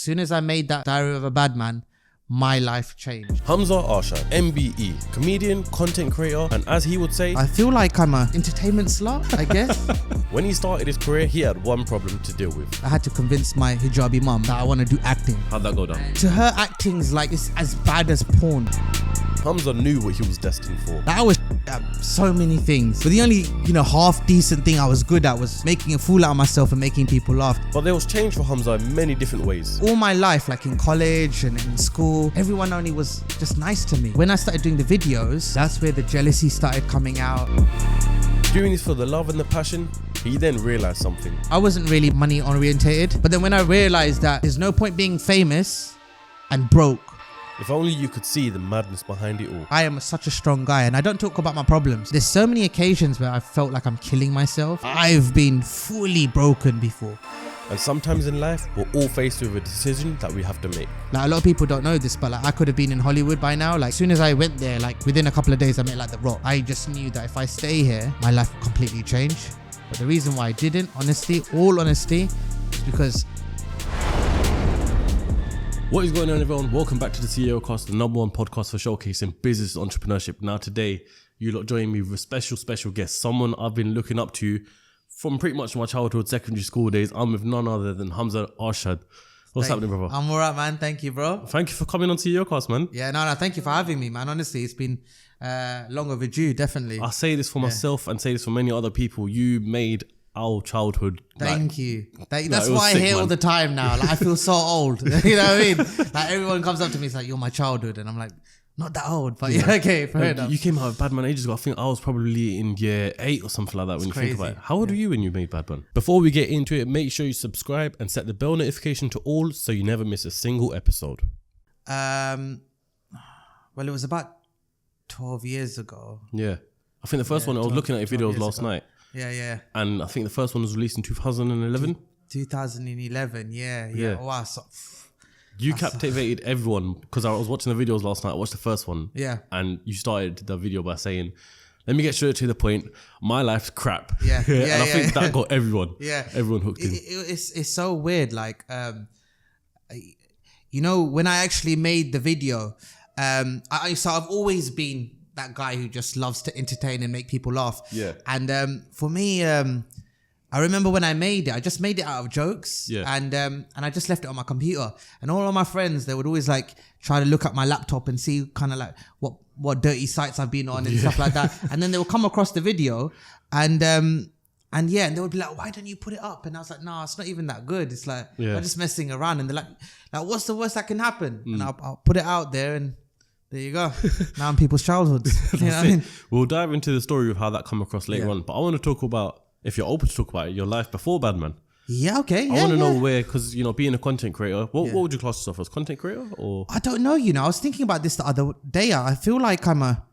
soon as I made that Diary of a Badman, my life changed. Humza Arshad, MBE, comedian, content creator, and as he would say, I feel like I'm an entertainment slut, I guess. when he started his career, he had one problem to deal with. I had to convince my hijabi mum that I want to do acting. How'd that go down? To her, acting's like, it's as bad as porn. Hamza knew what he was destined for. I was at so many things, but the only, half decent thing I was good at was making a fool out of myself and making people laugh. But there was change for Hamza in many different ways. All my life, like in college and in school, everyone only was just nice to me. When I started doing the videos, that's where the jealousy started coming out. Doing this for the love and the passion, he then realized something. I wasn't really money orientated, but then when I realized that there's no point being famous and broke. If only you could see the madness behind it all. I am such a strong guy and I don't talk about my problems. There's so many occasions where I felt like I'm killing myself. I've been fully broken before. And sometimes in life, we're all faced with a decision that we have to make. Like, a lot of people don't know this, but like, I could have been in Hollywood by now. Like, as soon as I went there, like within a couple of days, I met like The Rock. I just knew that if I stay here, my life would completely change. But the reason why I didn't, honestly, all honesty, is because... What is going on, everyone? Welcome back to the Ceocast, the #1 podcast for showcasing business entrepreneurship. Now today, you lot join me with a special guest, someone I've been looking up to from pretty much my childhood, secondary school days. I'm with none other than Humza Arshad. What's happening, brother? I'm alright, man. Thank you, bro. Thank you for coming on Ceocast, man. Yeah, no, thank you for having me, man. Honestly, it's been long overdue, definitely. I say this for myself and say this for many other people. You made our childhood. Thank you. That's why I hear all the time now. Like, I feel so old. You know what I mean? Like, everyone comes up to me, it's like, you're my childhood. And I'm like, not that old, but yeah, okay, fair enough. You came out of Badman ages ago. I think I was probably in year 8 or something like that when you think about it. How old were you when you made Badman? Before we get into it, make sure you subscribe and set the bell notification to all so you never miss a single episode. Well, it was about 12 years ago. Yeah. I think the first one, I was looking at your videos last night. Yeah. And I think the first one was released in 2011. 2011, yeah. Oh, wow. You captivated everyone because I was watching the videos last night. I watched the first one. Yeah. And you started the video by saying, let me get straight to the point. My life's crap. Yeah. And I think that got everyone. Yeah. Everyone hooked in. It's so weird. Like, when I actually made the video, I've always been that guy who just loves to entertain and make people laugh. Yeah. And for me, I remember when I made it, I just made it out of jokes. Yeah. And I just left it on my computer. And all of my friends, they would always like try to look at my laptop and see kind of like what dirty sites I've been on and stuff like that. And then they would come across the video and they would be like, why don't you put it up? And I was like, no, it's not even that good. It's like, I'm just messing around. And they're like, what's the worst that can happen? And I'll put it out there and there you go. Now in people's childhoods. You know what I mean? We'll dive into the story of how that come across later on. But I want to talk about, if you're open to talk about it, your life before Badman. Yeah, okay. I want to know where, because, being a content creator, what would you class yourself as? Content creator or? I don't know, I was thinking about this the other day. I feel like I'm a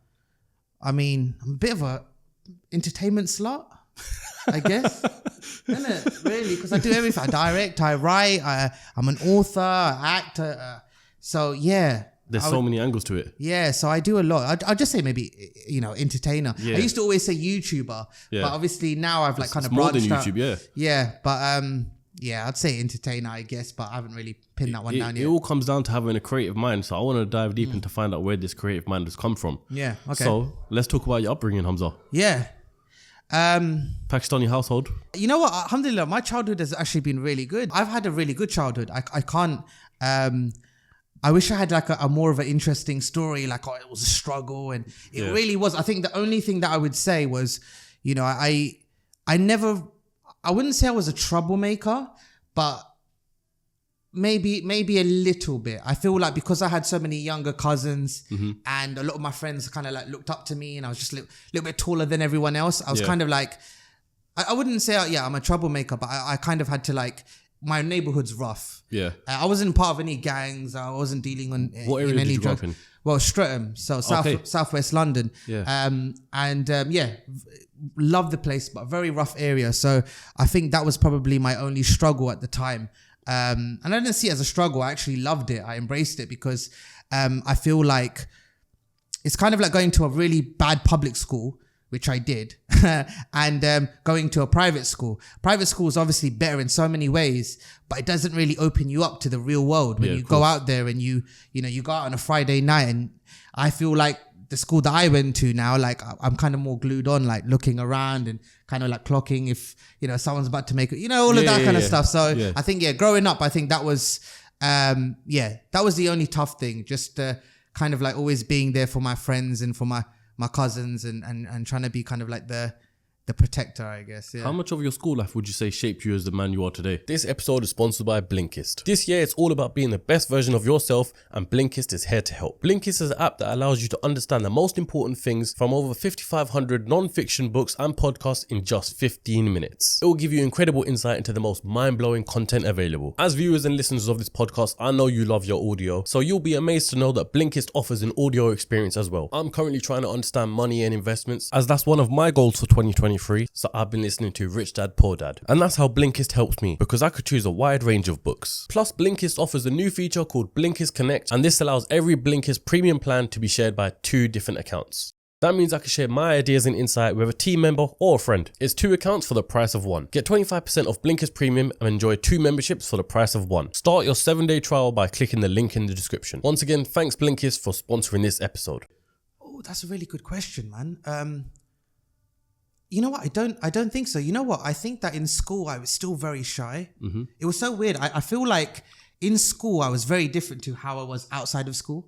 bit of a entertainment slut, I guess. Isn't it? Really? Because I do everything. I direct, I write, I'm an author, I act. So yeah. There's so many angles to it. Yeah, so I do a lot. I'll just say maybe, entertainer. Yeah. I used to always say YouTuber, but obviously now I've like kind of branched more than out. YouTube, Yeah, but I'd say entertainer, I guess, but I haven't really pinned that one down yet. It all comes down to having a creative mind. So I want to dive deep into find out where this creative mind has come from. Yeah, okay. So let's talk about your upbringing, Hamza. Yeah. Pakistani household. You know what? Alhamdulillah, my childhood has actually been really good. I've had a really good childhood. I can't... I wish I had like a more of an interesting story, like it was a struggle, and it really was. I think the only thing that I would say was, I wouldn't say I was a troublemaker, but maybe a little bit. I feel like because I had so many younger cousins and a lot of my friends kind of like looked up to me, and I was just a little bit taller than everyone else. I was kind of like, I wouldn't say, I'm a troublemaker, but I kind of had to like, my neighborhood's rough. Yeah. I wasn't part of any gangs. I wasn't dealing on what area in any did you grow drugs. up in? Well, Streatham, so southwest London. Yeah. Love the place, but very rough area. So I think that was probably my only struggle at the time. And I didn't see it as a struggle. I actually loved it. I embraced it because, I feel like it's kind of like going to a really bad public school, and then you go to a which I did, and going to a private school. Private school is obviously better in so many ways, but it doesn't really open you up to the real world when you go out there and you go out on a Friday night. And I feel like the school that I went to now, like I'm kind of more glued on, like looking around and kind of like clocking if, someone's about to make it, all of that kind of stuff. So I think, growing up, I think that was, that was the only tough thing. Just kind of like always being there for my friends and for my cousins and trying to be kind of like the protector, I guess. Yeah. How much of your school life would you say shaped you as the man you are today? This episode is sponsored by Blinkist. This year, it's all about being the best version of yourself, and Blinkist is here to help. Blinkist is an app that allows you to understand the most important things from over 5,500 non-fiction books and podcasts in just 15 minutes. It will give you incredible insight into the most mind-blowing content available. As viewers and listeners of this podcast, I know you love your audio, so you'll be amazed to know that Blinkist offers an audio experience as well. I'm currently trying to understand money and investments, as that's one of my goals for 2023. So I've been listening to Rich Dad Poor Dad, and that's how Blinkist helps me, because I could choose a wide range of books. Plus, Blinkist offers a new feature called Blinkist Connect, and this allows every Blinkist premium plan to be shared by 2 different accounts. That means I can share my ideas and insight with a team member or a friend. It's 2 accounts for the price of 1. Get 25% off Blinkist Premium and enjoy 2 memberships for the price of 1. Start your 7-day trial by clicking the link in the description. Once again, thanks Blinkist for sponsoring this episode. Oh, that's a really good question, man. You know what? I don't think so. You know what? I think that in school I was still very shy. Mm-hmm. It was so weird. I feel like in school I was very different to how I was outside of school.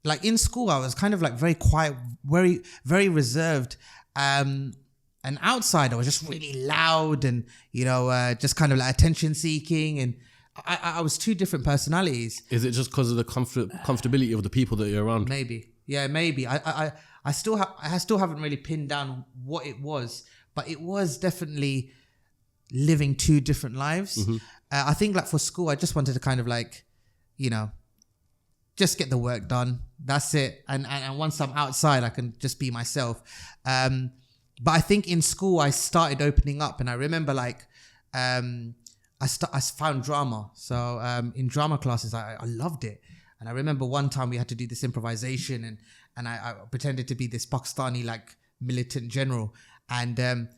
Like in school I was kind of like very quiet, very, very reserved. And outside I was just really loud and, just kind of like attention seeking. And I was 2 different personalities. Is it just because of the comfortability of the people that you're around? Maybe. Yeah, maybe. I still haven't really pinned down what it was, but it was definitely living 2 different lives. Mm-hmm. I think like for school, I just wanted to kind of like, just get the work done. That's it. And once I'm outside, I can just be myself. But I think in school, I started opening up, and I remember like, I found drama. So in drama classes, I loved it. And I remember one time we had to do this improvisation and I pretended to be this Pakistani like militant general, and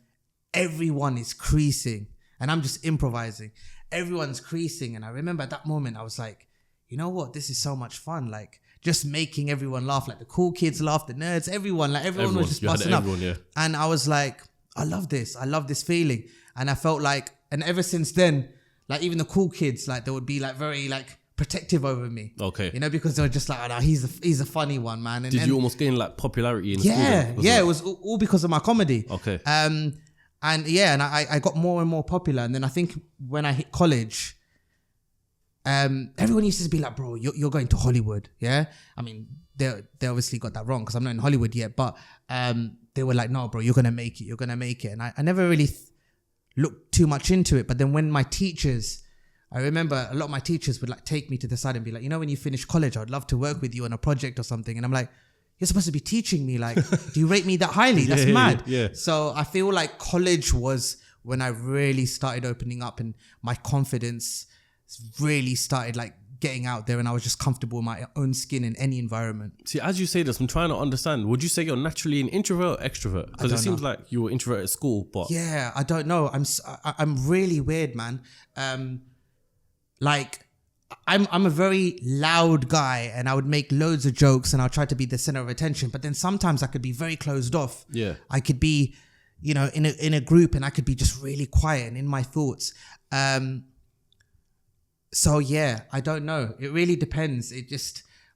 everyone is creasing and I'm just improvising. Everyone's creasing. And I remember at that moment, I was like, you know what? This is so much fun. Like just making everyone laugh, like the cool kids laugh, the nerds, everyone was just busting up. Yeah. And I was like, I love this. I love this feeling. And I felt like, and ever since then, like even the cool kids, like they would be like very like protective over me. Okay. Because they were just like, oh no, he's a funny one, man. And did you almost gain like popularity in school? Yeah, it was all because of my comedy. Okay. And I got more and more popular. And then I think when I hit college, everyone used to be like, bro, you're going to Hollywood. Yeah. I mean, they obviously got that wrong because I'm not in Hollywood yet, but they were like, no, bro, you're going to make it. You're going to make it. And I never really looked too much into it. But then when my teachers, I remember a lot of my teachers would like take me to the side and be like, when you finish college, I'd love to work with you on a project or something. And I'm like, you're supposed to be teaching me. Like, do you rate me that highly? That's mad. Yeah. So I feel like college was when I really started opening up and my confidence really started like getting out there, and I was just comfortable in my own skin in any environment. See, as you say this, I'm trying to understand. Would you say you're naturally an introvert or extrovert? Because it seems like you were introverted at school, but yeah, I don't know. I'm really weird, man. Like I'm a very loud guy, and I would make loads of jokes and I'll try to be the center of attention. But then sometimes I could be very closed off. Yeah, I could be, in a group, and I could be just really quiet and in my thoughts. So yeah, I don't know. It really depends. I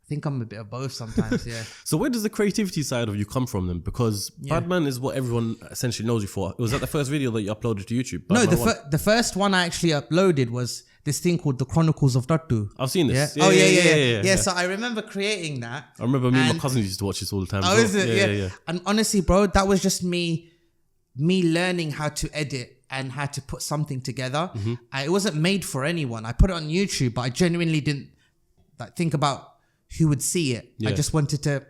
think I'm a bit of both sometimes. Yeah. So where does the creativity side of you come from then? Because Badman is what everyone essentially knows you for. Was that the first video that you uploaded to YouTube? No, the first one I actually uploaded was this thing called the Chronicles of Dudley. I've seen this. Yeah? Yeah. So I remember creating that. I remember me and my cousins used to watch this all the time. Oh, is it? Yeah. And honestly, bro, that was just me learning how to edit and how to put something together. Mm-hmm. It wasn't made for anyone. I put it on YouTube, but I genuinely didn't think about who would see it. Yeah. I just wanted to.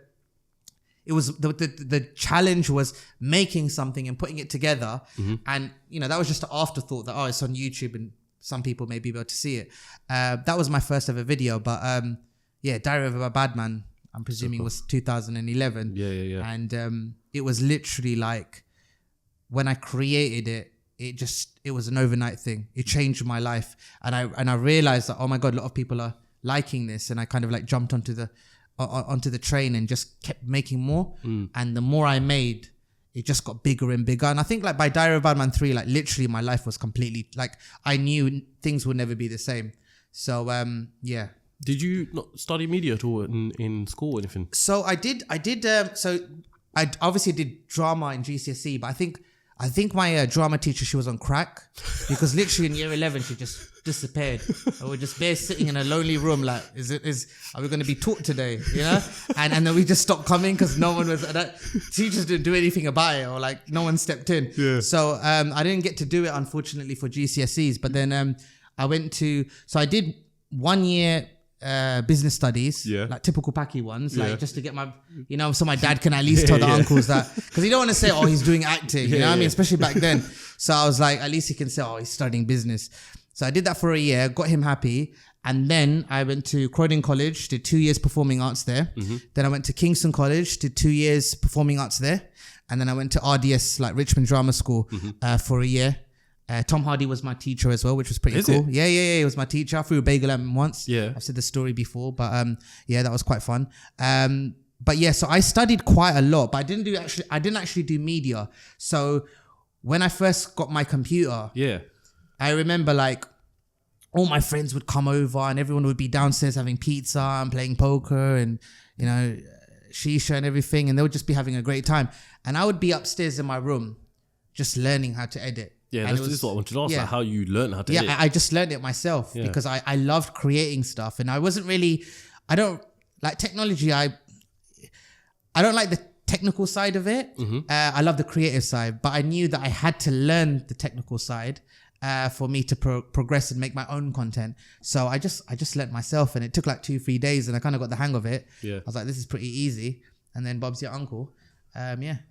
It was the challenge was making something and putting it together, and that was just an afterthought that it's on YouTube and some people may be able to see it. That was my first ever video, but Diary of a Badman, I'm presuming was 2011. Yeah. And it was literally like when I created it, it was an overnight thing. It changed my life, and I realized that, oh my God, a lot of people are liking this, and I kind of like jumped onto the train and just kept making more, and the more I made, it just got bigger and bigger. And I think like by Diary of Badman 3, like literally my life was completely like, I knew things would never be the same. So yeah. Did you not study media at all in school or anything? So I did. So I obviously did drama in GCSE, but I think my drama teacher, she was on crack, because literally in year 11 she just disappeared. I was just bare sitting in a lonely room like, are we going to be taught today, you know? And then we just stopped coming because no one was, teachers didn't do anything about it, or like no one stepped in. Yeah. So I didn't get to do it, unfortunately, for GCSEs. But then I did 1 year business studies, like typical Paki ones, like just to get my, so my dad can at least tell the uncles that, because you don't want to say, oh, he's doing acting, you know what I mean, especially back then. So I was like, at least he can say, oh, he's studying business. So I did that for a year, got him happy, and then I went to Croydon College, did 2 years performing arts there. Then I went to Kingston College, did 2 years performing arts there, and then I went to RDS, like Richmond Drama School, for a year. Tom Hardy was my teacher as well, which was pretty cool. Yeah. He was my teacher. I threw a bagel at him once. Yeah. I've said the story before, but yeah, that was quite fun. But yeah, so I studied quite a lot, but I didn't actually do media. So when I first got my computer, I remember like all my friends would come over and everyone would be downstairs having pizza and playing poker and, shisha and everything. And they would just be having a great time. And I would be upstairs in my room just learning how to edit. Yeah, this is what I wanted to ask, like how you learned how to edit. Yeah, I just learned it myself because I loved creating stuff, and I don't like technology. I don't like the technical side of it. I love the creative side, but I knew that I had to learn the technical side for me to progress and make my own content. So I just learned myself, and it took like 2-3 days, and I kind of got the hang of it. Yeah, I was like, this is pretty easy. And then Bob's your uncle.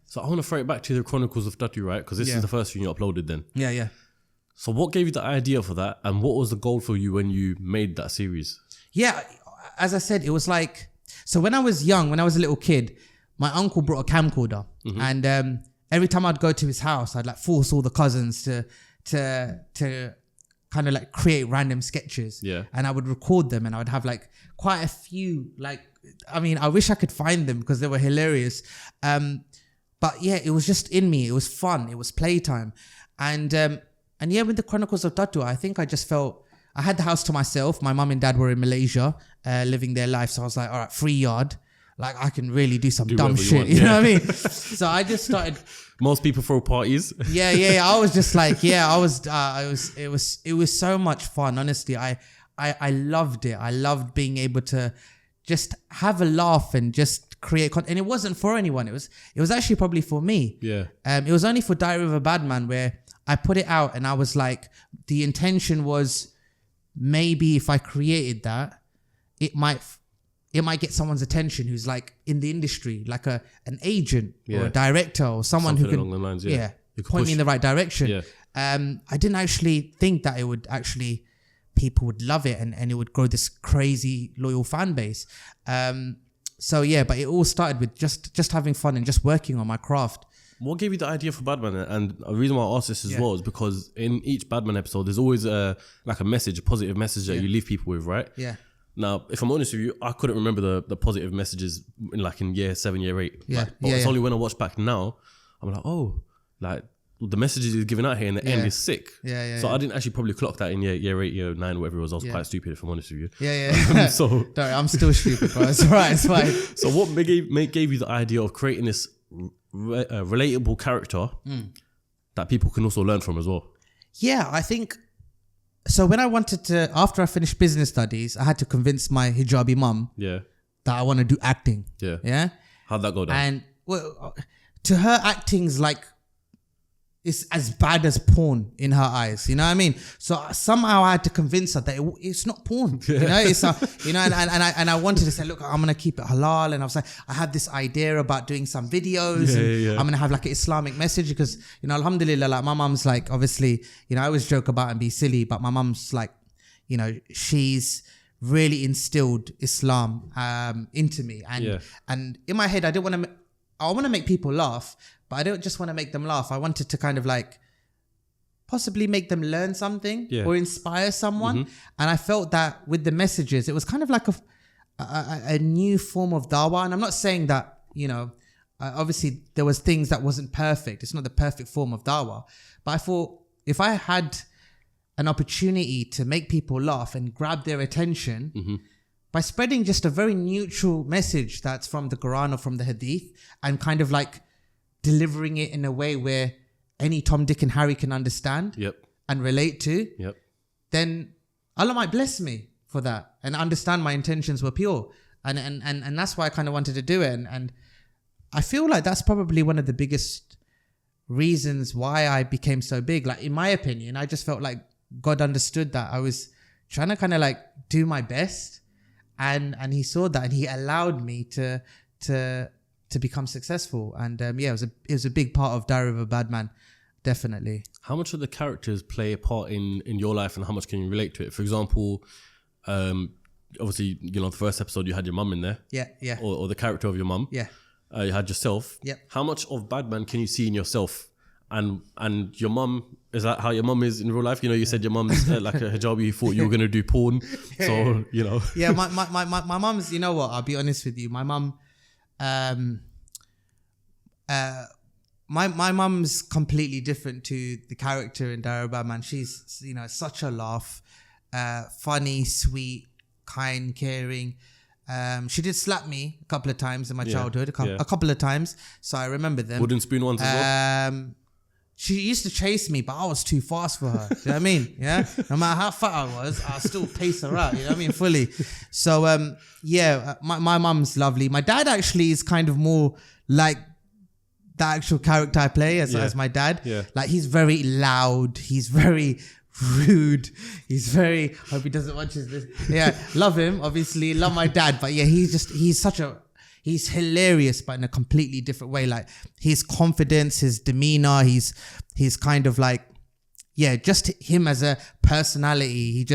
So I want to throw it back to the Chronicles of Dudley, right? Because this is the first thing you uploaded then. Yeah. So what gave you the idea for that, and what was the goal for you when you made that series? Yeah, as I said, it was like, so when I was young, when I was a little kid, my uncle brought a camcorder, and every time I'd go to his house, I'd like force all the cousins to kind of like create random sketches. Yeah. And I would record them, and I would have like quite a few, like, I mean, I wish I could find them because they were hilarious. But yeah, it was just in me. It was fun. It was playtime. And yeah, with the Chronicles of Dudley, I think I just felt, I had the house to myself. My mum and dad were in Malaysia, living their life. So I was like, all right, free yard. Like, I can really do some dumb shit. You know what I mean? So I just started. Most people throw parties. Yeah. I was just like, it was so much fun. Honestly, I loved it. I loved being able to just have a laugh and just create content. And it wasn't for anyone. It was actually probably for me. Yeah. It was only for Diary of a Badman where I put it out, and I was like, the intention was maybe if I created that, it might get someone's attention who's like in the industry, like an agent or a director or someone who can along the lines, point me in the right direction. Yeah. I didn't actually think that it would actually, people would love it and it would grow this crazy loyal fan base. So yeah, but it all started with just having fun and just working on my craft. What gave you the idea for Badman? And the reason why I asked this as well is because in each Badman episode, there's always a message, a positive message that you leave people with, right? Yeah. Now, if I'm honest with you, I couldn't remember the positive messages in year 7, year 8. Yeah. But it's only when I watch back now, I'm like, oh, like the messages he's giving out here in the end is sick. So I didn't actually probably clock that in year 8, year 9, whatever it was. I was quite stupid, if I'm honest with you. So don't worry, I'm still stupid, bro. It's alright, it's fine. So what gave you the idea of creating this relatable character that people can also learn from as well? Yeah, I think. So when I wanted to, after I finished business studies, I had to convince my hijabi mum that I want to do acting. Yeah. How'd that go down? And well, to her, acting's like, it's as bad as porn in her eyes. You know what I mean? So somehow I had to convince her that it's not porn. You know, it's and I wanted to say, look, I'm gonna keep it halal. And I was like, I had this idea about doing some videos. I'm gonna have like an Islamic message because, you know, alhamdulillah, like my mum's like, obviously, you know, I always joke about and be silly, but my mum's like, you know, she's really instilled Islam into me, and in my head, I didn't want to I want to make people laugh, but I don't just want to make them laugh. I wanted to kind of like possibly make them learn something or inspire someone. And I felt that with the messages, it was kind of like a new form of dawah. And I'm not saying that, you know, obviously there was things that wasn't perfect. It's not the perfect form of dawah. But I thought if I had an opportunity to make people laugh and grab their attention by spreading just a very neutral message that's from the Quran or from the Hadith and kind of like delivering it in a way where any Tom, Dick and Harry can understand and relate to, then Allah might bless me for that and understand my intentions were pure. And that's why I kind of wanted to do it. And I feel like that's probably one of the biggest reasons why I became so big. Like in my opinion, I just felt like God understood that I was trying to kind of like do my best. And he saw that and he allowed me to become successful. And it was a big part of Diary of a Badman, definitely. How much of the characters play a part in your life and how much can you relate to it? For example, obviously, you know, the first episode you had your mum in there. Yeah. Or the character of your mum. Yeah. You had yourself. Yep. How much of Badman can you see in yourself? And your mum, is that how your mum is in real life? You know, you said your mum's like a hijabi, you thought you were going to do porn. So, you know. Yeah, my mum's, you know what, I'll be honest with you. My mum, my mum's completely different to the character in Diary of a Badman. She's, you know, such a laugh, funny, sweet, kind, caring. She did slap me a couple of times in my childhood, a couple of times. So I remember them. Wooden spoon ones as well? She used to chase me, but I was too fast for her. Do you know what I mean? Yeah. No matter how fat I was, I'll still pace her out. You know what I mean? Fully. So, my mum's lovely. My dad actually is kind of more like the actual character I play as my dad. Yeah. Like he's very loud. He's very rude. He's very, hope he doesn't watch this. Yeah. Love him, obviously. Love my dad. But yeah, he's hilarious, but in a completely different way. Like his confidence, his demeanor, he's kind of like, just him as a personality.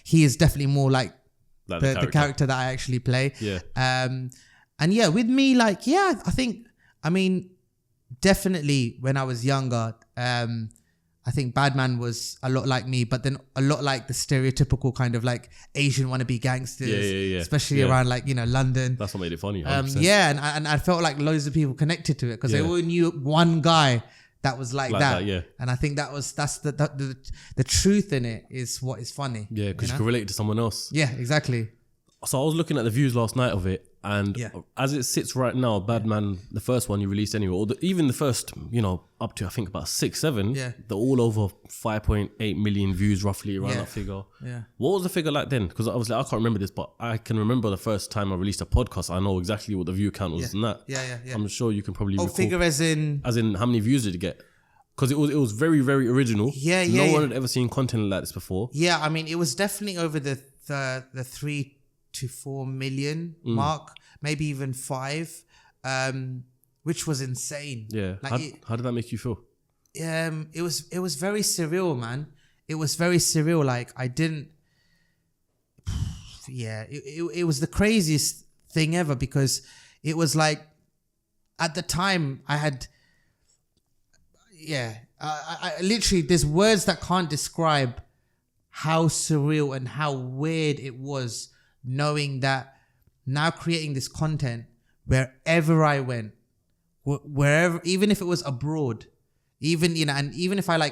He is definitely more like the character that I actually play. Yeah. And yeah, with me, like, I mean, definitely when I was younger, I think Badman was a lot like me, but then a lot like the stereotypical kind of like Asian wannabe gangsters, especially around like, you know, London. That's what made it funny. And I felt like loads of people connected to it because they all knew one guy that was like that. And I think that's the truth in it is what is funny. Yeah, because you can relate to someone else. Yeah, exactly. So I was looking at the views last night of it, and as it sits right now, Badman, the first one you released anyway, or even the first, you know, up to I think about 6, 7, they're all over 5.8 million views roughly around that figure. Yeah. What was the figure like then? Because obviously I can't remember this, but I can remember the first time I released a podcast. I know exactly what the view count was and that. Yeah. I'm sure you can probably recall. Figure as in how many views did it get? Because it was very, very original. No one had ever seen content like this before. Yeah, I mean, it was definitely over the 3 to 4 million mark, maybe even 5, which was insane. Yeah. Like how did that make you feel? It was very surreal, man. It was very surreal. Like I didn't. It was the craziest thing ever because it was like at the time I had. I literally, there's words that can't describe how surreal and how weird it was knowing that now creating this content wherever I went, wherever, even if it was abroad, even, you know, and even if I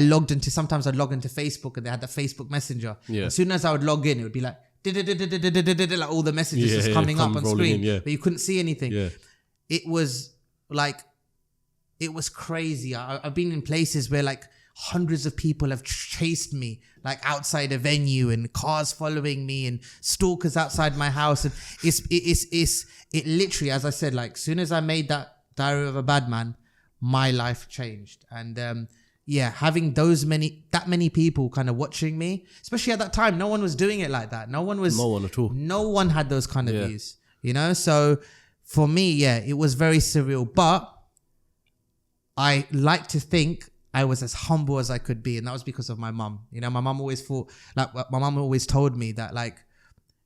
logged into, sometimes I'd log into Facebook and they had the Facebook Messenger. Yeah. As soon as I would log in, it would be like, like all the messages just coming up on screen, but you couldn't see anything. Yeah. It was like, it was crazy. I've been in places where like hundreds of people have chased me, like outside a venue, and cars following me, and stalkers outside my house. And it literally, as I said, like soon as I made that Diary of a Badman, my life changed. And having that many people kind of watching me, especially at that time, no one was doing it like that. No one at all. No one had those kind of views, you know? So for me, it was very surreal, but I like to think I was as humble as I could be, and that was because of my mum. You know, my mum always told me that, like,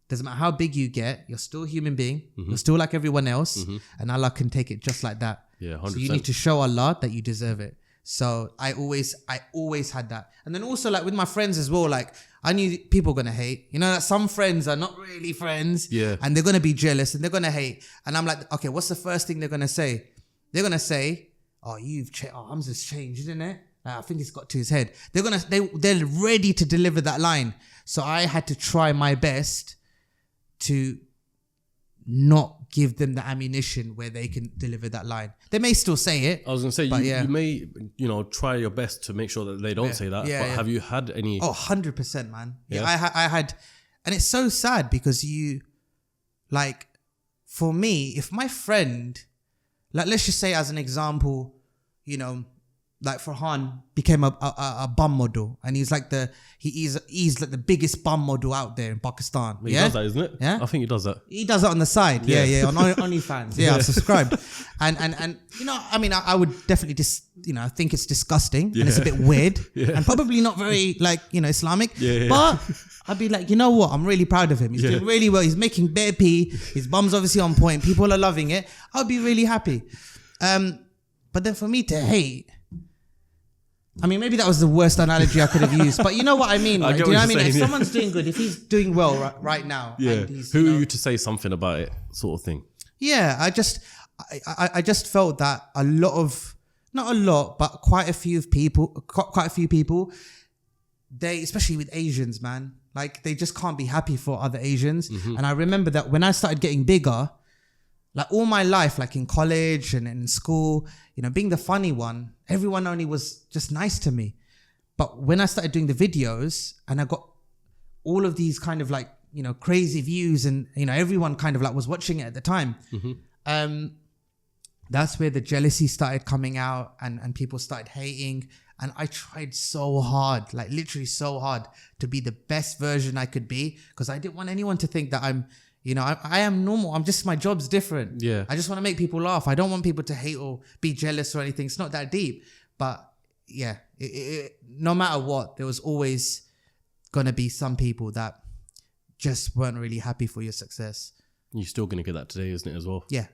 doesn't matter how big you get, you're still a human being. You're still like everyone else, and Allah can take it just like that. Yeah, 100%. So you need to show Allah that you deserve it. So I always had that. And then also like with my friends as well, like I knew people were gonna hate. You know, that some friends are not really friends, and they're gonna be jealous and they're gonna hate. And I'm like, okay, what's the first thing they're gonna say? They're gonna say, "Oh, you've changed. Oh, Hamza's changed, isn't it? I think it's got to his head." They're ready to deliver that line. So I had to try my best to not give them the ammunition where they can deliver that line. They may still say it. I was going to say, you may, try your best to make sure that they don't say that. But have you had any? Oh, 100%, man. Yeah, I had, and it's so sad because for me, if my friend, like, let's just say as an example, like Farhan became a bum model, and he's like he's like the biggest bum model out there in Pakistan. He does that, isn't it? Yeah, I think he does that. He does it on the side. Yeah, on OnlyFans. Yeah, I've subscribed, and I mean, I would definitely I think it's disgusting and it's a bit weird and probably not very Islamic. But I'd be like, you know what? I'm really proud of him. He's doing really well. He's making bare pee. His bum's obviously on point. People are loving it. I'll be really happy. But then for me to hate. I mean, maybe that was the worst analogy I could have used, but you know what I mean. Like, do you know what I mean? If someone's doing good, if he's doing well right now, and he's, who are you to say something about it, sort of thing? Yeah, I just felt that not a lot, but quite a few people, they, especially with Asians, man, like they just can't be happy for other Asians. And I remember that when I started getting bigger, like all my life, like in college and in school, being the funny one, everyone only was just nice to me. But when I started doing the videos and I got all of these kind of like, crazy views and, everyone kind of like was watching it at the time. That's where the jealousy started coming out and people started hating. And I tried so hard, like literally so hard to be the best version I could be, because I didn't want anyone to think that I'm, I am normal. I'm just, my job's different. Yeah. I just want to make people laugh. I don't want people to hate or be jealous or anything. It's not that deep. But yeah, no matter what, there was always going to be some people that just weren't really happy for your success. You're still going to get that today, isn't it, as well? Yeah.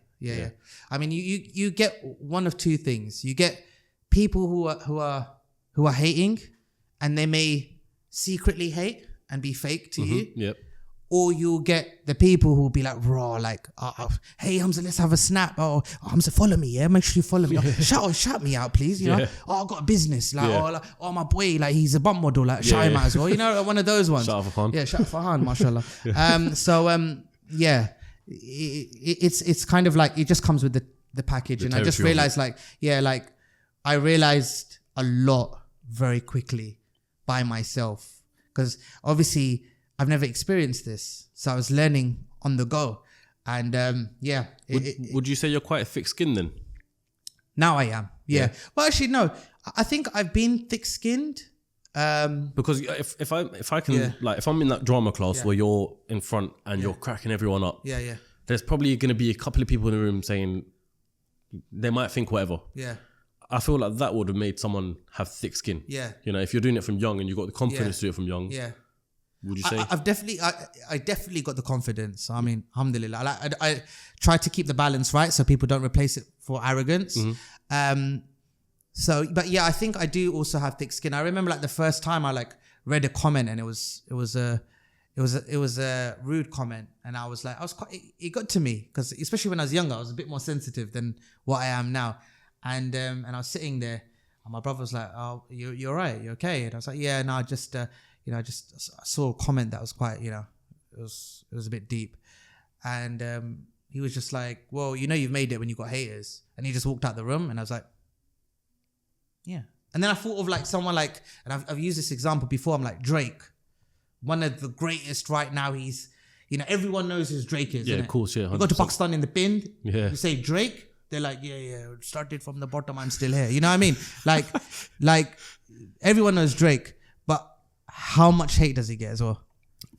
I mean, you get one of two things. You get people who are hating, and they may secretly hate and be fake to you. Yep. Or you'll get the people who'll be like raw, like, hey Hamza, let's have a snap. Oh, Hamza, follow me, yeah. Make sure you follow me. Shout me out, please. You know. Oh, I got a business. Like, oh, my boy, like he's a bum model. Like, shout him out as well. One of those ones. Shout out Farhan. Yeah, shout out Farhan, mashallah. It's kind of like it just comes with the package, and I just realized I realized a lot very quickly by myself, because obviously I've never experienced this, so I was learning on the go, and would you say you're quite a thick-skinned then? Now I am, yeah. Well, actually, no. I think I've been thick-skinned. Because if I can like, if I'm in that drama class where you're in front and you're cracking everyone up, there's probably going to be a couple of people in the room saying they might think whatever. Yeah. I feel like that would have made someone have thick skin. Yeah. If you're doing it from young and you got the confidence to do it from young. Yeah. Would you say? I definitely got the confidence. I mean, alhamdulillah. I try to keep the balance right so people don't replace it for arrogance. But yeah, I think I do also have thick skin. I remember like the first time I read a comment, and it was a rude comment, and it got to me, because especially when I was younger, I was a bit more sensitive than what I am now. And I was sitting there, and my brother was like, "Oh, you're right, you're okay." And I was like, "Yeah, no, I just saw a comment that was quite, it was a bit deep." And he was just like, "Well, you've made it when you got haters." And he just walked out the room, and I was like, "Yeah." And then I thought of like someone like, and I've used this example before. I'm like, Drake, one of the greatest right now. He's, everyone knows who Drake is. Yeah, of course, yeah. 100%. You go to Pakistan in the bin, you say Drake. They're like, yeah, started from the bottom, I'm still here. You know what I mean? Like everyone knows Drake, but how much hate does he get as well?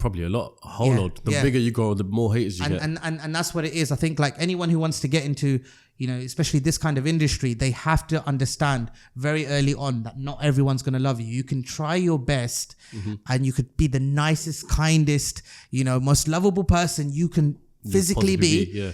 Probably a whole lot. The bigger you go, the more haters you get. And that's what it is. I think like anyone who wants to get into, you know, especially this kind of industry, they have to understand very early on that not everyone's going to love you. You can try your best and you could be the nicest, kindest, you know, most lovable person you can physically be. Yeah.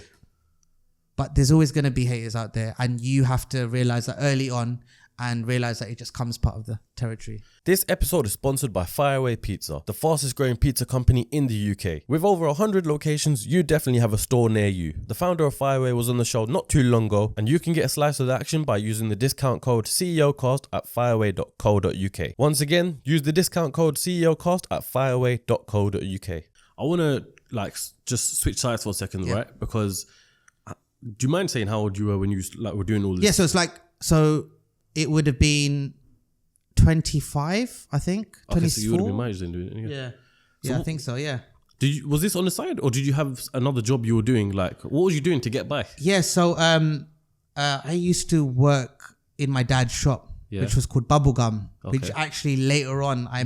But there's always going to be haters out there, and you have to realize that early on and realize that it just comes part of the territory. This episode is sponsored by Fireaway Pizza, the fastest growing pizza company in the UK. With over 100 locations, you definitely have a store near you. The founder of Fireaway was on the show not too long ago, and you can get a slice of the action by using the discount code Ceocast at fireaway.co.uk. Once again, use the discount code Ceocast at fireaway.co.uk. I want to like just switch sides for a second, right? Because do you mind saying how old you were when you like were doing all this? Yeah, so it's like, it would have been 25, I think. Okay, 24. so you would have been my age then doing it. Yeah. So I think so, yeah. Was this on the side, or did you have another job you were doing? Like, what was you doing to get by? Yeah, so I used to work in my dad's shop, which was called Bubblegum, which actually later on I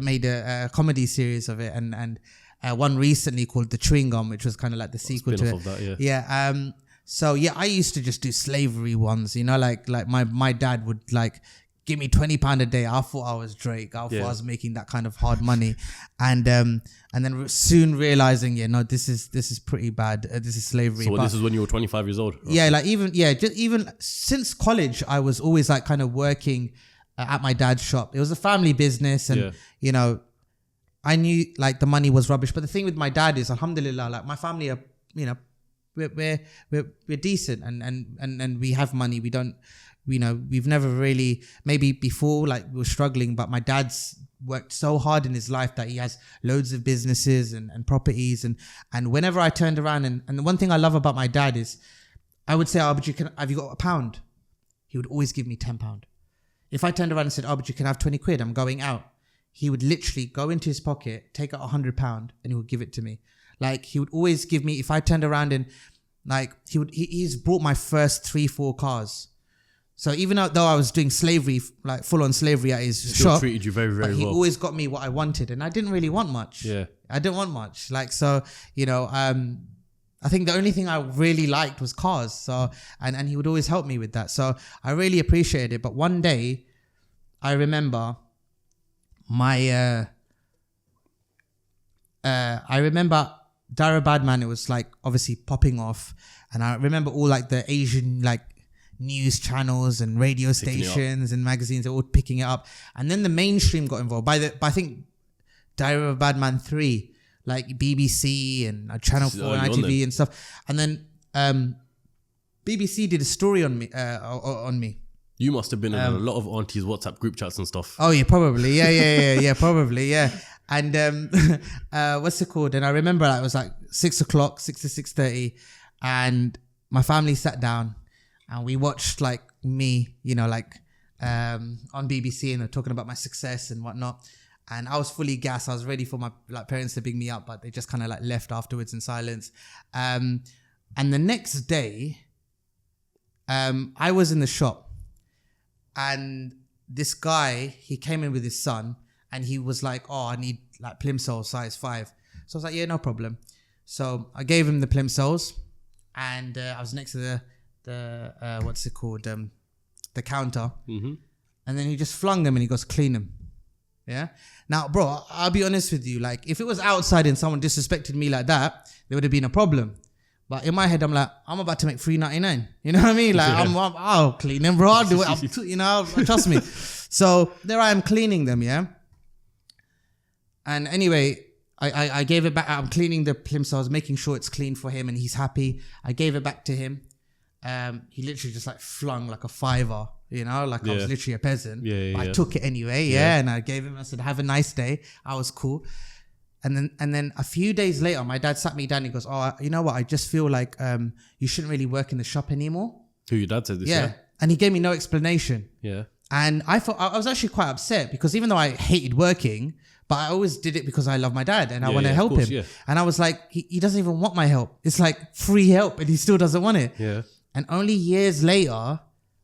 made a comedy series of it, and one recently called The Chewing Gum, which was kind of like the sequel to it. Of that, So I used to just do slavery ones, you know, like my dad would like give me £20 a day. I thought I was Drake. I thought I was making that kind of hard money, and then soon realizing, this is pretty bad. This is slavery. So this is when you were 25 years old. Roughly. Yeah, like even since college, I was always like kind of working at my dad's shop. It was a family business, and you know, I knew like the money was rubbish. But the thing with my dad is, alhamdulillah, like my family are, you know, we're decent and we have money. We don't, you know, we've never really, maybe before like we were struggling, but my dad's worked so hard in his life that he has loads of businesses and properties, and whenever I turned around, and the one thing I love about my dad is, I would say, but have you got £1? He would always give me £10. If I turned around and said, but you can have 20 quid, I'm going out, he would literally go into his pocket, take out £100, and he would give it to me. Like, he would always give me, if I turned around and like, he's brought my first 3-4 cars. So even though I was doing slavery, like full on slavery at his shop, treated you very, very well. He always got me what I wanted, and I didn't really want much. Yeah. I didn't want much. Like, so, you know, I think the only thing I really liked was cars. So, and he would always help me with that. So I really appreciated it. But one day I remember Badman, it was like obviously popping off, and I remember all like the Asian like news channels and radio stations and magazines are all picking it up, and then the mainstream got involved by I think Diary of Badman 3, like BBC and Channel 4 and ITV and stuff, and then BBC did a story on me. You must have been in a lot of aunties' WhatsApp group chats and stuff. Oh yeah, probably. Yeah, probably. Yeah. And what's it called? And I remember it was like 6 o'clock, 6 to 6:30, and my family sat down and we watched like me, you know, like on BBC, and they're talking about my success and whatnot. And I was fully gassed. I was ready for my like parents to big me up, but they just kind of like left afterwards in silence. And the next day, I was in the shop. And this guy, he came in with his son, and he was like, I need like plimsoll size 5. So I was like, yeah, no problem. So I gave him the plimsolls, and I was next to the what's it called? The counter. Mm-hmm. And then he just flung them and he goes, clean them. Yeah. Now, bro, I'll be honest with you. Like, if it was outside and someone disrespected me like that, there would have been a problem. But in my head, I'm like, I'm about to make $3.99. You know what I mean? Like, I'll clean them, bro. I'll do it. You know, trust me. So there I am cleaning them, yeah? And anyway, I gave it back. I'm cleaning the plimsolls, making sure it's clean for him, and he's happy. I gave it back to him. He literally just like flung like a $5, you know, like I was literally a peasant. But I took it anyway, and I gave him, I said, have a nice day. I was cool. And then a few days later, my dad sat me down. He goes, you know what? I just feel like you shouldn't really work in the shop anymore. Who, your dad said this? Yeah. And he gave me no explanation. Yeah. And I thought, I was actually quite upset, because even though I hated working, but I always did it because I love my dad and I want to help him. Yeah. And I was like, he doesn't even want my help. It's like free help, and he still doesn't want it. Yeah. And only years later,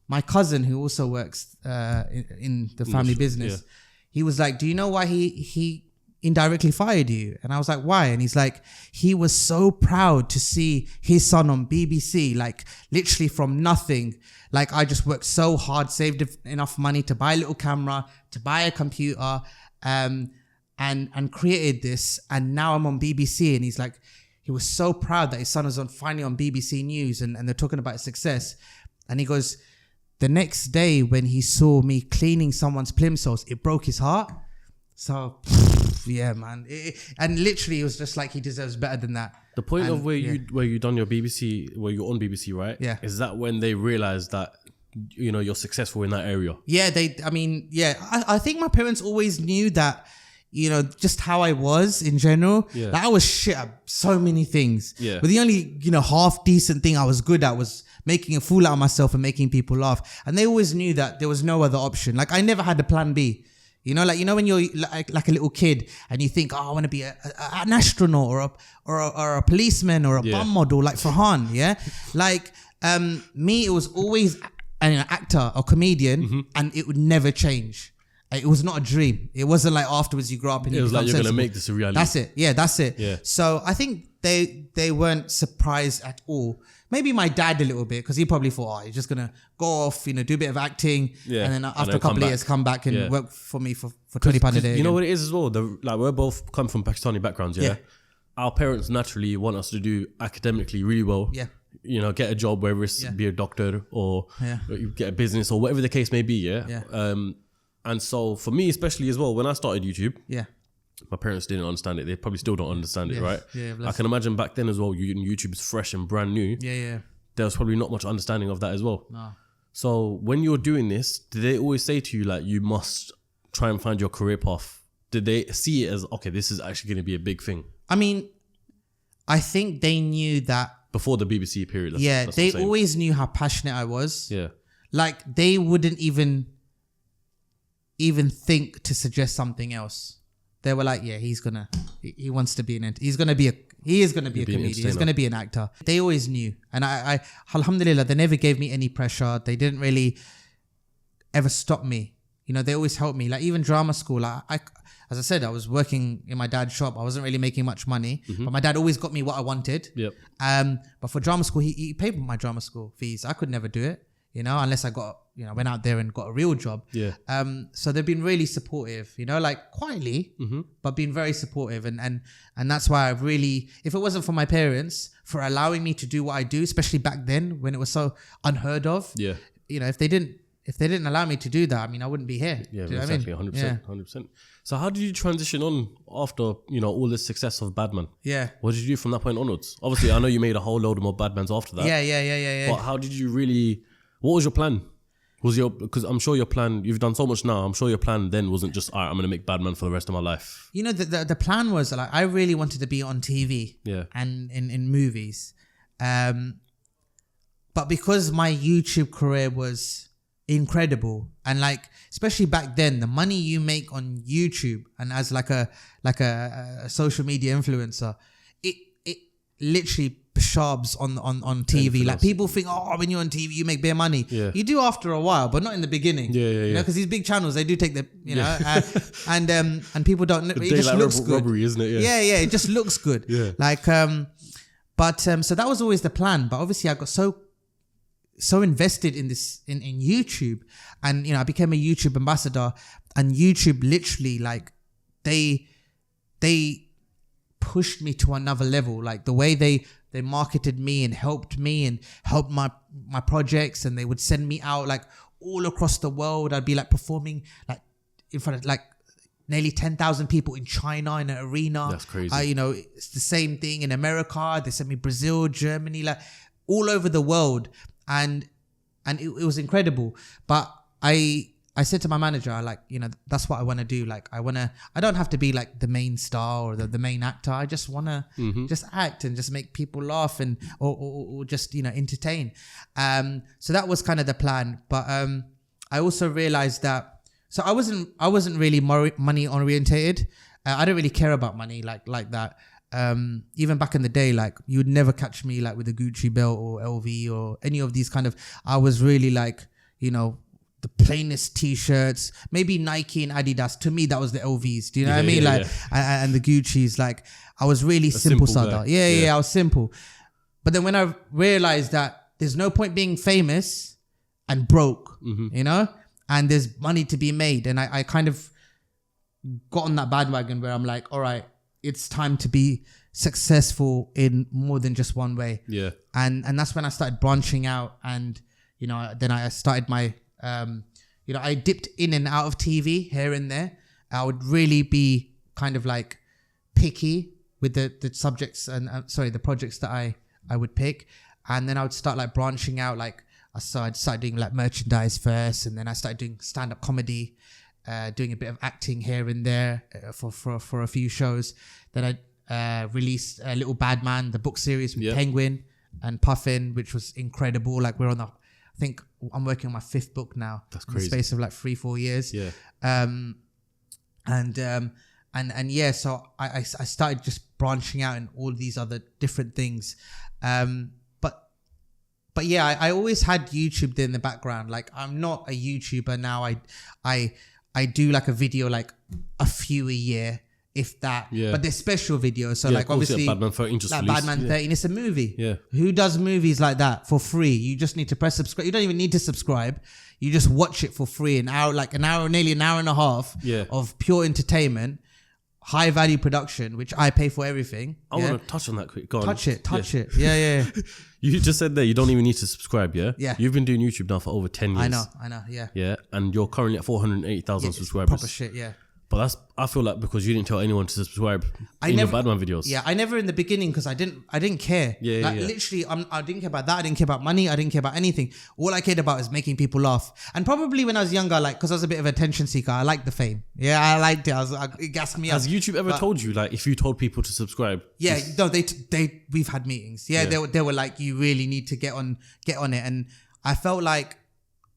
my cousin, who also works in the family business, he was like, do you know why he indirectly fired you. And I was like, why? And he's like, he was so proud to see his son on BBC, like literally from nothing. Like I just worked so hard, saved enough money to buy a little camera, to buy a computer, and created this. And now I'm on BBC. And he's like, he was so proud that his son was finally on BBC News and they're talking about his success. And he goes, the next day when he saw me cleaning someone's plimsolls, it broke his heart. So yeah, man. And literally it was just like he deserves better than that. The point of where you done your BBC, where you're on BBC, right? Yeah. Is that when they realized that, you know, you're successful in that area? Yeah, I think my parents always knew that, you know, just how I was in general. Yeah. Like I was shit at so many things. Yeah. But the only, you know, half decent thing I was good at was making a fool out of myself and making people laugh. And they always knew that there was no other option. Like I never had a plan B. You know, like, you know, when you're like a little kid and you think, oh, I want to be an astronaut or a policeman or a bum model like Farhan. Yeah. Like, me, it was always an actor or comedian and it would never change. It was not a dream. It wasn't like afterwards you grow up and it was like, you're going to make this a reality. That's it. Yeah, that's it. Yeah. So I think they weren't surprised at all. Maybe my dad a little bit, because he probably thought, oh, you're just going to go off, you know, do a bit of acting. Yeah. And then after a couple of years, come back and work for me for £20 a day. You know what it is as well? Like we're both come from Pakistani backgrounds, yeah? Our parents naturally want us to do academically really well. Yeah. You know, get a job, whether it's be a doctor or you get a business or whatever the case may be, yeah? And so for me, especially as well, when I started YouTube, my parents didn't understand it. They probably still don't understand it, right? Yeah, I can imagine back then as well, YouTube is fresh and brand new. There was probably not much understanding of that as well. No. So when you're doing this, did they always say to you, like, you must try and find your career path? Did they see it as, okay, this is actually going to be a big thing? I mean, I think they knew that. Before the BBC period. That's they always knew how passionate I was. Yeah. Like, they wouldn't even think to suggest something else. They were like, yeah, he is going to be a comedian. He's going to be an actor. They always knew. And I alhamdulillah, they never gave me any pressure. They didn't really ever stop me. You know, they always helped me. Like even drama school, as I said, I was working in my dad's shop. I wasn't really making much money, but my dad always got me what I wanted. Yep. But for drama school, he paid my drama school fees. I could never do it, you know, unless I went out there and got a real job. Yeah. So they've been really supportive, you know, like quietly, but been very supportive. And that's why I really, if it wasn't for my parents for allowing me to do what I do, especially back then when it was so unheard of, you know, if they didn't allow me to do that, I mean, I wouldn't be here. Yeah, exactly. 100%. So how did you transition on after, you know, all this success of Badman? Yeah. What did you do from that point onwards? Obviously, I know you made a whole load of more Badmans after that. Yeah. But how did you really, what was your plan? Because I'm sure your plan, you've done so much now, I'm sure your plan then wasn't just, all right, I'm going to make Badman for the rest of my life. You know, the plan was, like, I really wanted to be on TV and in movies. But because my YouTube career was incredible, and like, especially back then, the money you make on YouTube and as like a social media influencer, it literally sharps on TV. Like people think, oh, when you're on TV, you make bare money. Yeah. You do after a while, but not in the beginning. Yeah. You know, because these big channels, they do take the, you know, and people don't. It just looks good. Robbery, isn't it? Yeah. It just looks good. Yeah. Like, so that was always the plan. But obviously, I got so invested in this in YouTube, and you know, I became a YouTube ambassador, and YouTube literally, like, they pushed me to another level. Like the way they marketed me and helped my projects, and they would send me out like all across the world. I'd be like performing like in front of like nearly 10,000 people in China in an arena. That's crazy. You know, it's the same thing in America. They sent me Brazil, Germany, like all over the world. And it was incredible. But I said to my manager, like, you know, that's what I want to do. Like, I don't have to be like the main star or the main actor. I just want to just act and just make people laugh and, or just, you know, entertain. So that was kind of the plan. But, I also realized that, so I wasn't really money orientated. I don't really care about money like that. Even back in the day, like you would never catch me like with a Gucci belt or LV or any of these kind of, I was really like, you know, the plainest t-shirts, maybe Nike and Adidas. To me, that was the LVs. Do you know what I mean? And the Gucci's. Like, I was really simple Sada. Yeah, I was simple. But then when I realized that there's no point being famous and broke, you know, and there's money to be made, and I kind of got on that bandwagon where I'm like, all right, it's time to be successful in more than just one way. Yeah. And that's when I started branching out, and you know, then I started my you know, I dipped in and out of TV here and there. I would really be kind of like picky with the subjects and the projects that I would pick, and then I would start like branching out. Like I started doing like merchandise first, and then I started doing stand-up comedy, doing a bit of acting here and there for a few shows. Then I released Little Badman, the book series with Penguin and Puffin, which was incredible. Like we're on I think I'm working on my 5th book now. That's crazy. In the space of like 3-4 years. Yeah. And yeah, so I started just branching out in all these other different things. But yeah, I always had YouTube there in the background. Like I'm not a YouTuber now. I do like a video like a few a year, if that. Yeah. But they're special videos. So like obviously Badman 13 just like released. Badman 13, it's a movie. Yeah. Who does movies like that for free? You just need to press subscribe. You don't even need to subscribe. You just watch it for free. Nearly an hour and a half of pure entertainment, high value production, which I pay for everything. I want to touch on that quick. Go on. Touch it. Yeah. You just said there you don't even need to subscribe, yeah? Yeah. You've been doing YouTube now for over 10 years. I know, yeah. Yeah, and you're currently at 480,000 subscribers. Proper shit, yeah. But I feel like because you didn't tell anyone to subscribe your Badman videos. Yeah, I never in the beginning because I didn't care. Literally, I didn't care about that. I didn't care about money. I didn't care about anything. All I cared about is making people laugh. And probably when I was younger, like because I was a bit of a attention seeker, I liked the fame. Yeah, I liked it. It gassed me up. Has YouTube ever told you like if you told people to subscribe? Yeah, no, we've had meetings. Yeah, they were like, you really need to get on it. And I felt like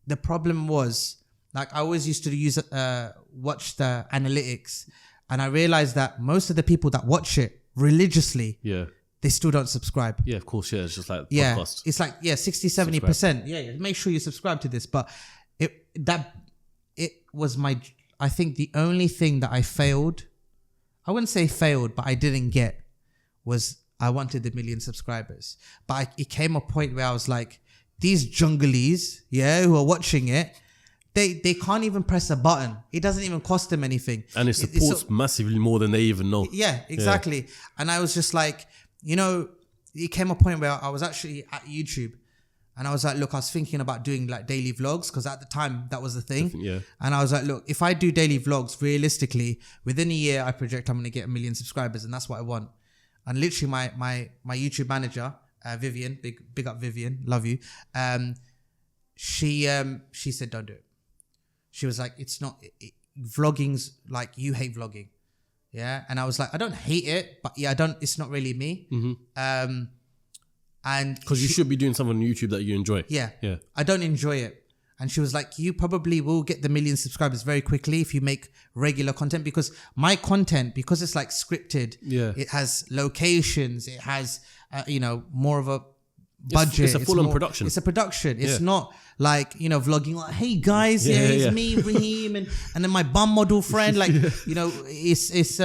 the problem was like I always used to watch the analytics, and I realized that most of the people that watch it religiously, they still don't subscribe. Yeah, of course, yeah. It's just like podcast. It's like 60-70%. Yeah, make sure you subscribe to this. But it was I think the only thing that I failed, I wouldn't say failed, but I didn't get was I wanted 1 million subscribers. But it came a point where I was like, these junglees, who are watching it, they can't even press a button. It doesn't even cost them anything. And it supports massively more than they even know. Yeah, exactly. Yeah. And I was just like, it came a point where I was actually at YouTube and I was like, look, I was thinking about doing like daily vlogs because at the time that was the thing. Yeah. And I was like, look, if I do daily vlogs, realistically, within a year, I project I'm going to get 1 million subscribers, and that's what I want. And literally my YouTube manager, Vivian, big up Vivian, love you. She said, don't do it. She was like, it's not, vlogging's like, you hate vlogging. Yeah. And I was like, I don't hate it, but it's not really me. Mm-hmm. And because you should be doing something on YouTube that you enjoy. Yeah. I don't enjoy it. And she was like, you probably will get the 1 million subscribers very quickly if you make regular content, because my content, because it's like scripted, it has locations, it has, more of a budget. It's a full-on production. It's a production. It's not like, vlogging like, hey guys, it's me, Raheem, and then my bum model friend. Like, it's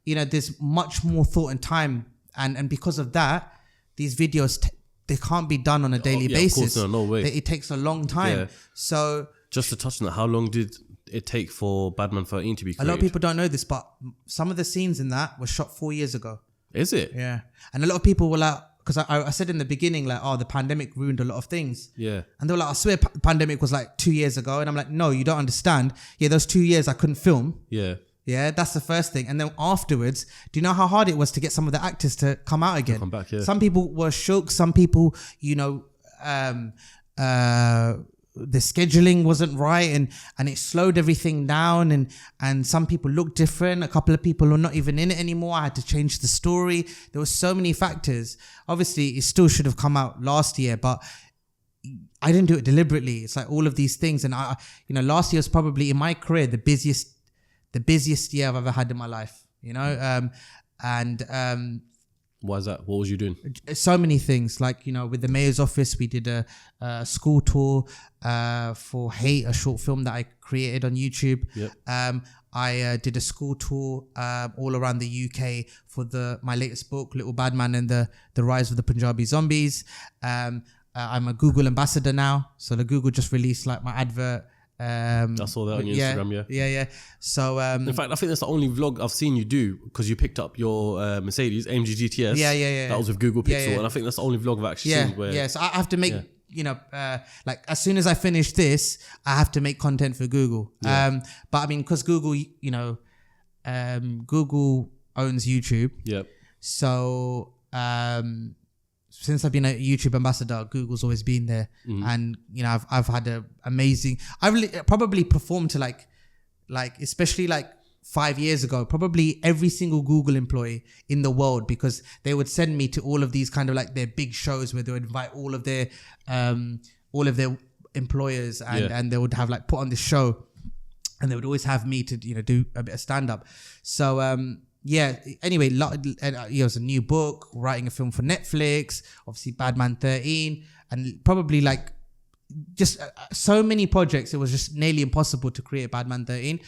there's much more thought and time. And because of that, these videos, they can't be done on a daily basis. Of course, no way. It takes a long time. Yeah. So just to touch on that, how long did it take for Badman 13 to be created? A lot of people don't know this, but some of the scenes in that were shot 4 years ago. Is it? Yeah. And a lot of people were like, because I said in the beginning, like, the pandemic ruined a lot of things. Yeah. And they were like, I swear pandemic was like 2 years ago. And I'm like, no, you don't understand. Yeah, those 2 years I couldn't film. Yeah. Yeah, that's the first thing. And then afterwards, do you know how hard it was to get some of the actors to come out again? Come back, yeah. Some people were shook. Some people, the scheduling wasn't right and it slowed everything down and some people looked different. A couple of people are not even in it anymore. I had to change the story. There were so many factors. Obviously, it still should have come out last year, but I didn't do it deliberately. It's like all of these things. And last year was probably in my career the busiest year I've ever had in my life. Why Why is that? What was you doing? So many things, like, you know, with the mayor's office, we did a school tour for Hate, a short film that I created on YouTube. Yep. I did a school tour all around the UK for my latest book, Little Badman and the Rise of the Punjabi Zombies. I'm a Google ambassador now, so the Google just released like my advert. I saw that on your Instagram, yeah. So in fact, I think that's the only vlog I've seen you do, because you picked up your Mercedes AMG GTS. Yeah. That was with Google Pixel, yeah. and I think that's the only vlog I've actually seen. Where, So I have to make, you know, like as soon as I finish this, I have to make content for Google. Yeah. But I mean, because Google, you know, Google owns YouTube. Yep. So since I've been a YouTube ambassador, Google's always been there, and you know, I've had a amazing. I've probably performed to like especially like 5 years ago, probably every single Google employee in the world, because they would send me to all of these kind of like their big shows where they would invite all of their employers, and they would have like put on this show, and they would always have me to, you know, do a bit of stand up. So anyway, it was a new book, writing a film for Netflix, obviously Badman 13, and probably like just so many projects. It was just nearly impossible to create Badman 13.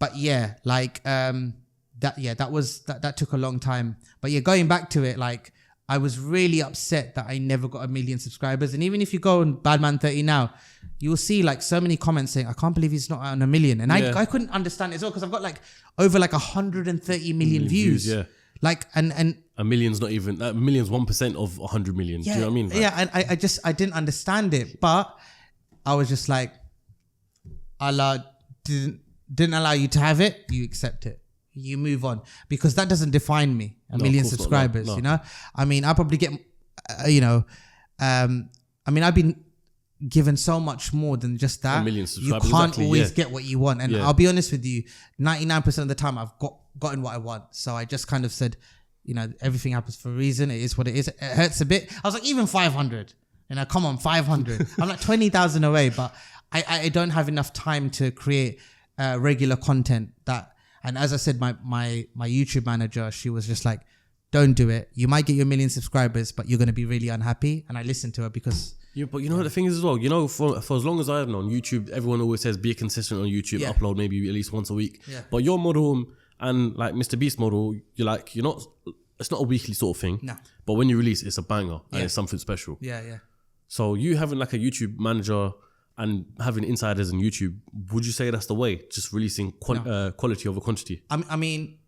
But yeah, like that took a long time. But yeah, going back to it, like I was really upset that I never got 1 million subscribers. And even if you go on Badman 30 now, you'll see like so many comments saying, I can't believe he's not on 1 million. And I couldn't understand it as well, because I've got like over like 130 million views. Yeah. Like, and 1 million's not even, 1 million's 1% of 100 million. Yeah, do you know what I mean? Like, yeah, and I didn't understand it, but I was just like, Allah didn't allow you to have it, you accept it. You move on, because that doesn't define me. 1 million subscribers, no. you know? I mean, I probably get, you know, I mean, I've been given so much more than just that. 1 million subscribers. You can't always get what you want. And I'll be honest with you, 99% of the time I've gotten what I want. So I just kind of said, you know, everything happens for a reason. It is what it is. It hurts a bit. I was like, even 500, you know, come on, 500. I'm like 20,000 away, but I don't have enough time to create regular content that. And as I said, my YouTube manager, she was just like, don't do it. You might get your 1 million subscribers, but you're going to be really unhappy. And I listened to her because... Yeah, but you know what the thing is as well? You know, for as long as I've known YouTube, everyone always says be consistent on YouTube, upload maybe at least once a week. Yeah. But your model and like Mr. Beast model, you're not, it's not a weekly sort of thing. No. But when you release, it's a banger and it's something special. Yeah. So you having like a YouTube manager and having insiders in YouTube, would you say that's the way? Just releasing quality over quantity? I mean,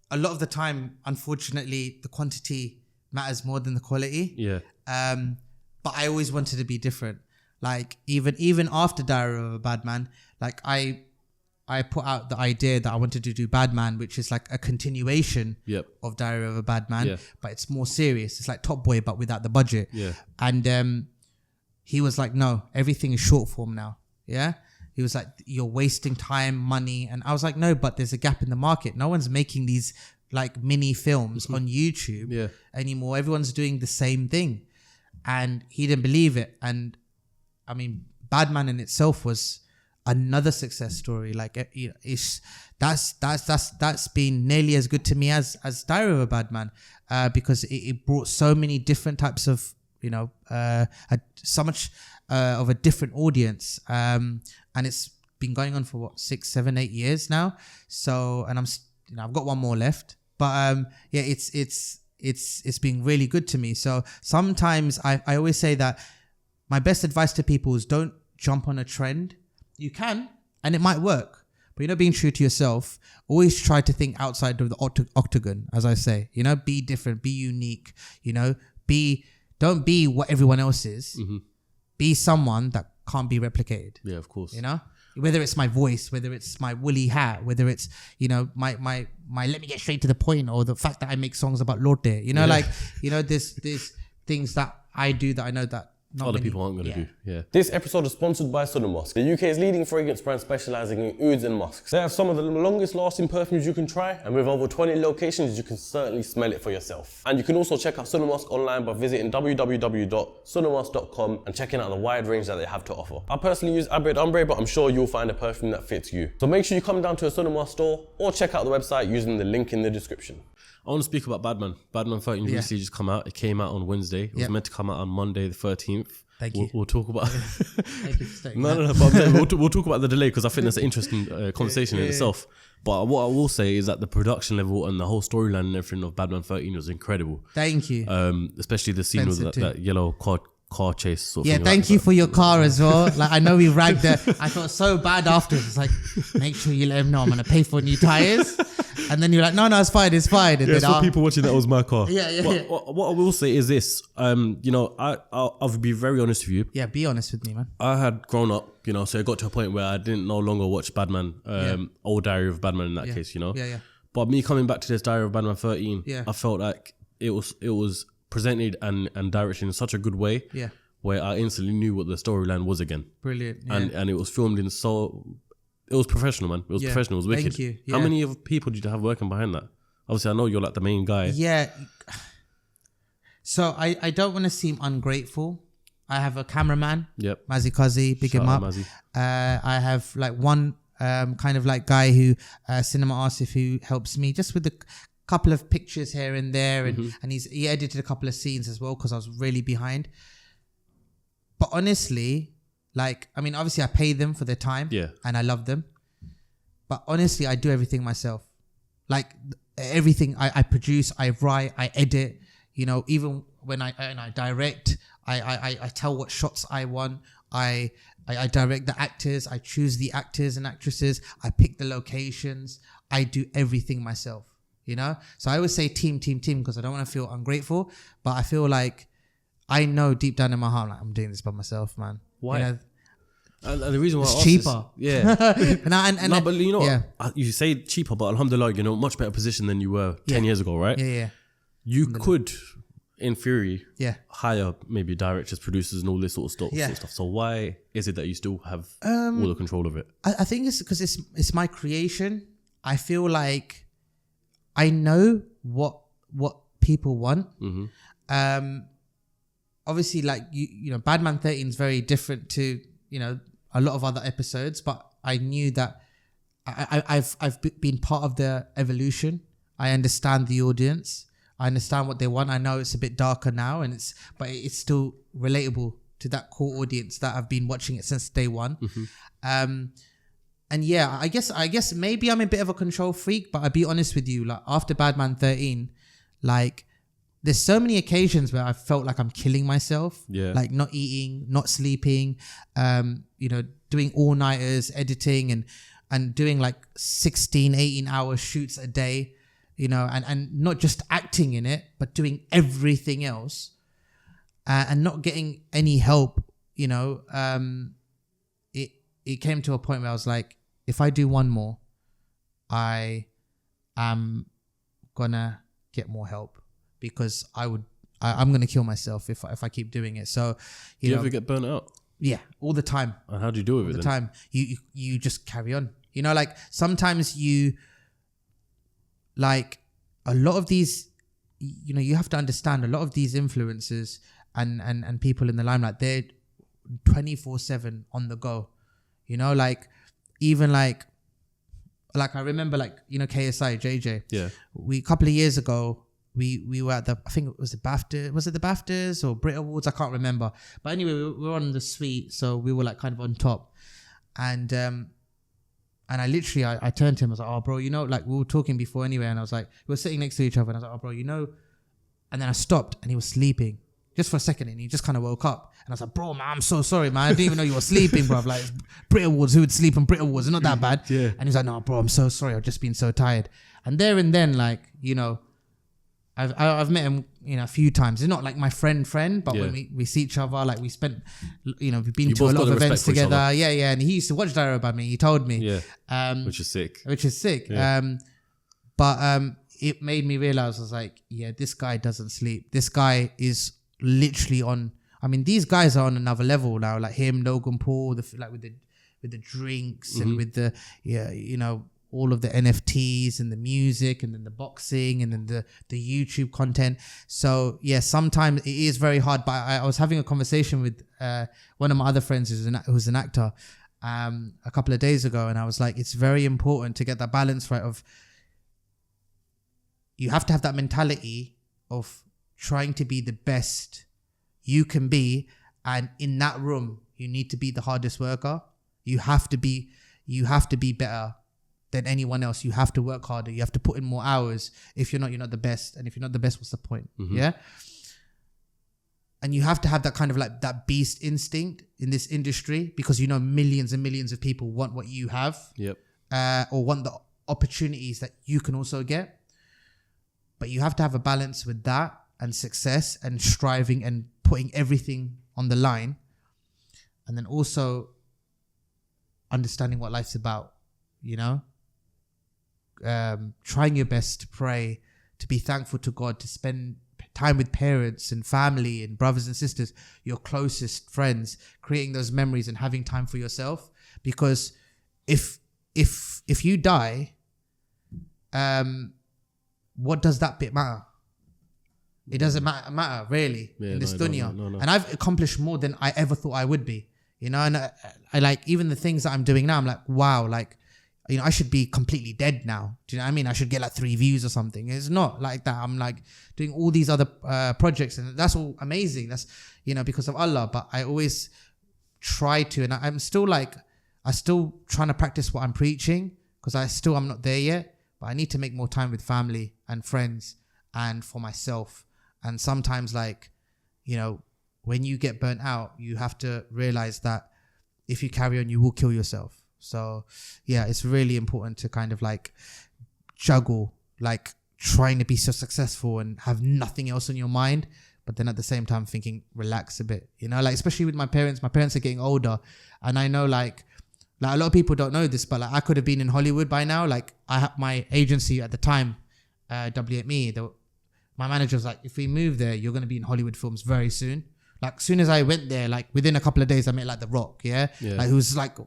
a lot of the time, unfortunately, the quantity matters more than the quality. Yeah. But I always wanted to be different. Like even after Diary of a Badman, like I put out the idea that I wanted to do Badman, which is like a continuation of Diary of a Badman, but it's more serious. It's like Top Boy, but without the budget. Yeah. And he was like, no, everything is short form now. Yeah. He was like, you're wasting time, money. And I was like, no, but there's a gap in the market. No one's making these like mini films on YouTube anymore. Everyone's doing the same thing. And he didn't believe it. And I mean, Badman in itself was another success story. Like, you know, that's been nearly as good to me as Diary of a Badman, because it brought so many different types of, you know, so much of a different audience. And it's been going on for what, 6, 7, 8 years now. So, and I've got one more left, but it's been really good to me. So sometimes I always say that my best advice to people is don't jump on a trend. You can, and it might work, but you know, being true to yourself, always try to think outside of the octagon, as I say, you know, be different, be unique, you know, don't be what everyone else is. Mm-hmm. Be someone that can't be replicated. Yeah, of course. You know, whether it's my voice, whether it's my woolly hat, whether it's, you know, my let me get straight to the point, or the fact that I make songs about Lord Day. You know, like, you know, there's things that I do that I know that not other many people aren't going to do. Yeah. This episode is sponsored by SUNNAMUSK, the UK's leading fragrance brand specialising in ouds and musks. They have some of the longest lasting perfumes you can try, and with over 20 locations, you can certainly smell it for yourself. And you can also check out SUNNAMUSK online by visiting www.sunnamusk.com and checking out the wide range that they have to offer. I personally use Abrid Ombre, but I'm sure you'll find a perfume that fits you. So make sure you come down to a SUNNAMUSK store or check out the website using the link in the description. I want to speak about Badman. Badman 13 recently just come out. It came out on Wednesday. It was meant to come out on Monday the 13th. Thank you. We'll talk about... Thank you for saying No, but I'm saying we'll talk about the delay because I think that's an interesting conversation in itself. But what I will say is that the production level and the whole storyline and everything of Badman 13 was incredible. Thank you. Especially the scene with that yellow car chase sort of thing. Thank you for your car as well. Like, I know we ragged it. I felt so bad afterwards. It's like, make sure you let him know I'm going to pay for new tires. And then you're like, no, it's fine. It's fine. And yeah, for people watching, that was my car. What I will say is this. I'll be very honest with you. Yeah, be honest with me, man. I had grown up, so it got to a point where I didn't no longer watch Badman, old Diary of Badman in that case, Yeah. But me coming back to this Diary of Badman 13, Yeah. I felt like it was presented and directed in such a good way. Yeah. Where I instantly knew what the storyline was again. Brilliant. Yeah. And it was filmed in it was professional, man. It was professional. It was wicked. Thank you. How many of people did you have working behind that? Obviously, I know you're like the main guy. Yeah. So I don't want to seem ungrateful. I have a cameraman. Yep. Mazzy Kazi, big Shout him out up. Mazzy. I have like one kind of like guy who Cinema Asif who helps me just with a couple of pictures here and there, and he edited a couple of scenes as well because I was really behind. But honestly, like, I mean, obviously I pay them for their time, and I love them. But honestly, I do everything myself. Like everything, I produce, I write, I edit. Even when I direct, I tell what shots I want. I direct the actors. I choose the actors and actresses. I pick the locations. I do everything myself. So I always say team because I don't want to feel ungrateful. But I feel like I know deep down in my heart, like, I'm doing this by myself, man. Why? And the reason why it's cheaper. But you say cheaper, but alhamdulillah, you're in a much better position than you were 10 years ago, right? Yeah. You could, in theory, hire maybe directors, producers, and all this sort of stuff. So why is it that you still have all the control of it? I think it's because it's my creation. I feel like I know what people want. Obviously, like Badman 13 is very different to a lot of other episodes, but I knew that I've been part of the evolution. I understand the audience. I understand what they want. I know it's a bit darker now, but it's still relatable to that core audience that have been watching it since day one. And yeah, I guess maybe I'm a bit of a control freak, but I'll be honest with you, like after Badman 13, like there's so many occasions where I felt like I'm killing myself. Yeah. Like not eating, not sleeping, doing all-nighters, editing and doing like 16, 18 hour shoots a day, and not just acting in it, but doing everything else and not getting any help, it came to a point where I was like, if I do one more, I am gonna get more help. Because I'm going to kill myself if I keep doing it. So, do you ever get burnt out? Yeah, all the time. And how do you do it with it? All the time. You just carry on. Like sometimes you, like a lot of these, you have to understand a lot of these influencers and people in the limelight, they're 24/7 on the go. Like even like I remember KSI, JJ. Yeah. A couple of years ago, we were at I think it was the BAFTA, was it the BAFTAs or Brit Awards? I can't remember. But anyway, we were on the suite, so we were like kind of on top. And I literally, I turned to him, I was like, oh bro, like we were talking before anyway, and I was like, we were sitting next to each other, and I was like, oh bro, and then I stopped, and he was sleeping just for a second, and he just kind of woke up, and I was like, bro, man, I'm so sorry, man, I didn't even know you were sleeping, bro. Like Brit Awards, who would sleep on Brit Awards? It's not that bad. Yeah. And he's like, no, bro, I'm so sorry, I've just been so tired. And there and then, like, I've met him, a few times. He's not like my friend, but when we see each other, like we spent, we've been to a lot of events together. Yeah. And he used to watch Diary about me. He told me. Yeah. Which is sick. Yeah. But it made me realize, I was like, yeah, this guy doesn't sleep. This guy is literally on. I mean, these guys are on another level now. Like him, Logan Paul, with the drinks and with the all of the NFTs and the music and then the boxing and then the YouTube content. So yeah, sometimes it is very hard, but I was having a conversation with one of my other friends who's an actor a couple of days ago, and I was like, it's very important to get that balance right of you have to have that mentality of trying to be the best you can be. And in that room, you need to be the hardest worker. You have to be better than anyone else. You have to work harder. You have to put in more hours. If you're not the best. And if you're not the best, what's the point? Yeah. And you have to have that kind of like that beast instinct in this industry, because millions and millions of people want what you have. Yep. Or want the opportunities that you can also get. But you have to have a balance with that and success and striving and putting everything on the line. And then also understanding what life's about, trying your best to pray, to be thankful to God, to spend time with parents and family and brothers and sisters, your closest friends, creating those memories and having time for yourself. Because if you die, what does that bit matter? It doesn't matter really in this dunya. No. And I've accomplished more than I ever thought I would be, and I like even the things that I'm doing now. I'm like, wow, like, I should be completely dead now. Do you know what I mean? I should get like 3 views or something. It's not like that. I'm like doing all these other projects, and that's all amazing. That's, because of Allah. But I always try to, and I'm still trying to practice what I'm preaching, because I'm not there yet. But I need to make more time with family and friends and for myself. And sometimes, when you get burnt out, you have to realize that if you carry on, you will kill yourself. So, yeah, it's really important to kind of like juggle, like trying to be so successful and have nothing else on your mind. But then at the same time thinking, relax a bit, especially with my parents. My parents are getting older. And I know like a lot of people don't know this, but like I could have been in Hollywood by now. Like I had my agency at the time, W8Me, my manager was like, if we move there, you're going to be in Hollywood films very soon. Like, soon as I went there, like within a couple of days, I met like The Rock, yeah? Like, who's like,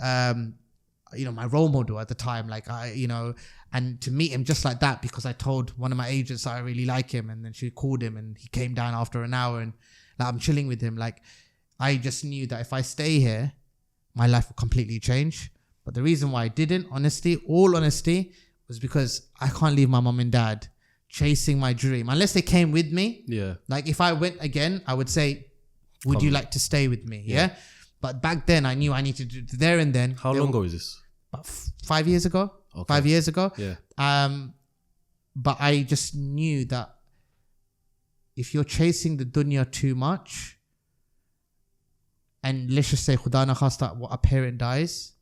my role model at the time. Like, and to meet him just like that, because I told one of my agents that I really like him, and then she called him and he came down after an hour, and like, I'm chilling with him. Like, I just knew that if I stay here, my life will completely change. But the reason why I didn't, all honesty, was because I can't leave my mom and dad chasing my dream unless they came with me. Yeah. Like if I went again, I would say, would you like to stay with me? Yeah. But back then I knew I needed to do there and then. How long ago is this? About 5 years ago. Okay. 5 years ago. Yeah. But I just knew that if you're chasing the dunya too much, and let's just say khuda na khasta, what a parent dies,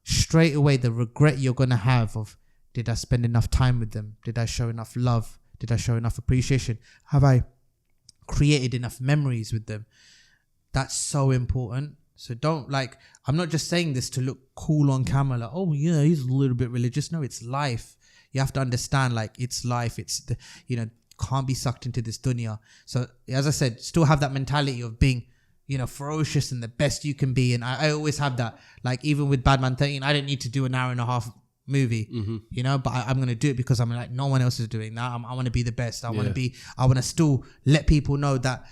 straight away the regret you're gonna have of, did I spend enough time with them? Did I show enough love? Did I show enough appreciation? Have I created enough memories with them? That's so important. So don't I'm not just saying this to look cool on camera, like, oh yeah, he's a little bit religious. No, it's life. You have to understand, it's life. It's can't be sucked into this dunya. So as I said, still have that mentality of being, ferocious and the best you can be. And I always have that, even with Badman 13, I didn't need to do an hour and a half movie, but I'm going to do it because I'm like, no one else is doing that. I want to be the best. I want to still let people know that,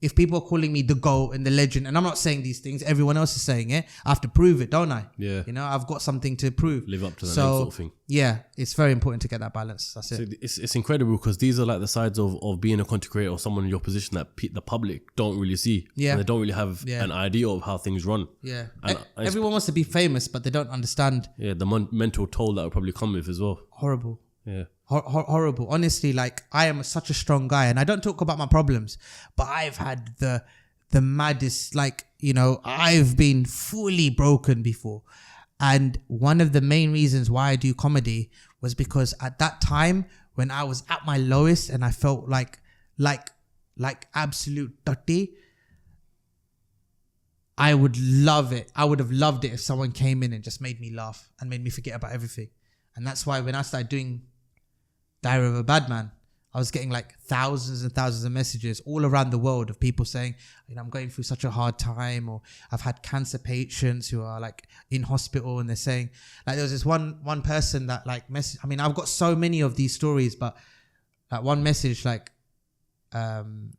if people are calling me the GOAT and the legend, and I'm not saying these things, everyone else is saying it, I have to prove it, don't I? Yeah. I've got something to prove. Live up to that sort of thing. Yeah, it's very important to get that balance. That's it. So it's incredible, because these are like the sides of being a content creator or someone in your position that the public don't really see. Yeah. And they don't really have an idea of how things run. Yeah. And everyone wants to be famous, but they don't understand. Yeah, the mental toll that will probably come with as well. Horrible. Yeah. Horrible. Honestly, I am such a strong guy, and I don't talk about my problems, but I've had the maddest, I've been fully broken before. And one of the main reasons why I do comedy was because at that time when I was at my lowest and I felt like absolute dirty, I would love it. I would have loved it if someone came in and just made me laugh and made me forget about everything. And that's why when I started doing Diary of a Badman, I was getting thousands and thousands of messages all around the world of people saying, I'm going through such a hard time, or I've had cancer patients who are in hospital, and they're saying, there was this one person that message. I mean, I've got so many of these stories, but one message, someone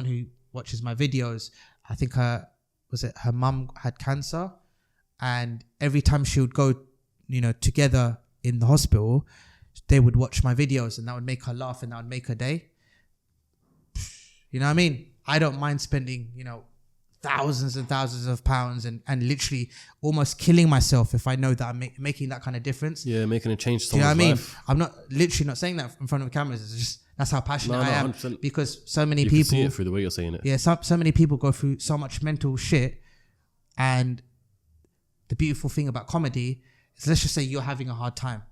who watches my videos, I think her mum had cancer, and every time she would go together in the hospital, they would watch my videos and that would make her laugh and that would make her day. You know what I mean? I don't mind spending, thousands and thousands of pounds and literally almost killing myself if I know that I'm making that kind of difference. Yeah, making a change to Do you know what I someone's mean? life. I'm not saying that in front of the cameras. It's just, that's how passionate I am. 100%. Because so many You people... can see it through the way you're saying it. Yeah, so many people go through so much mental shit, and the beautiful thing about comedy is, let's just say you're having a hard time.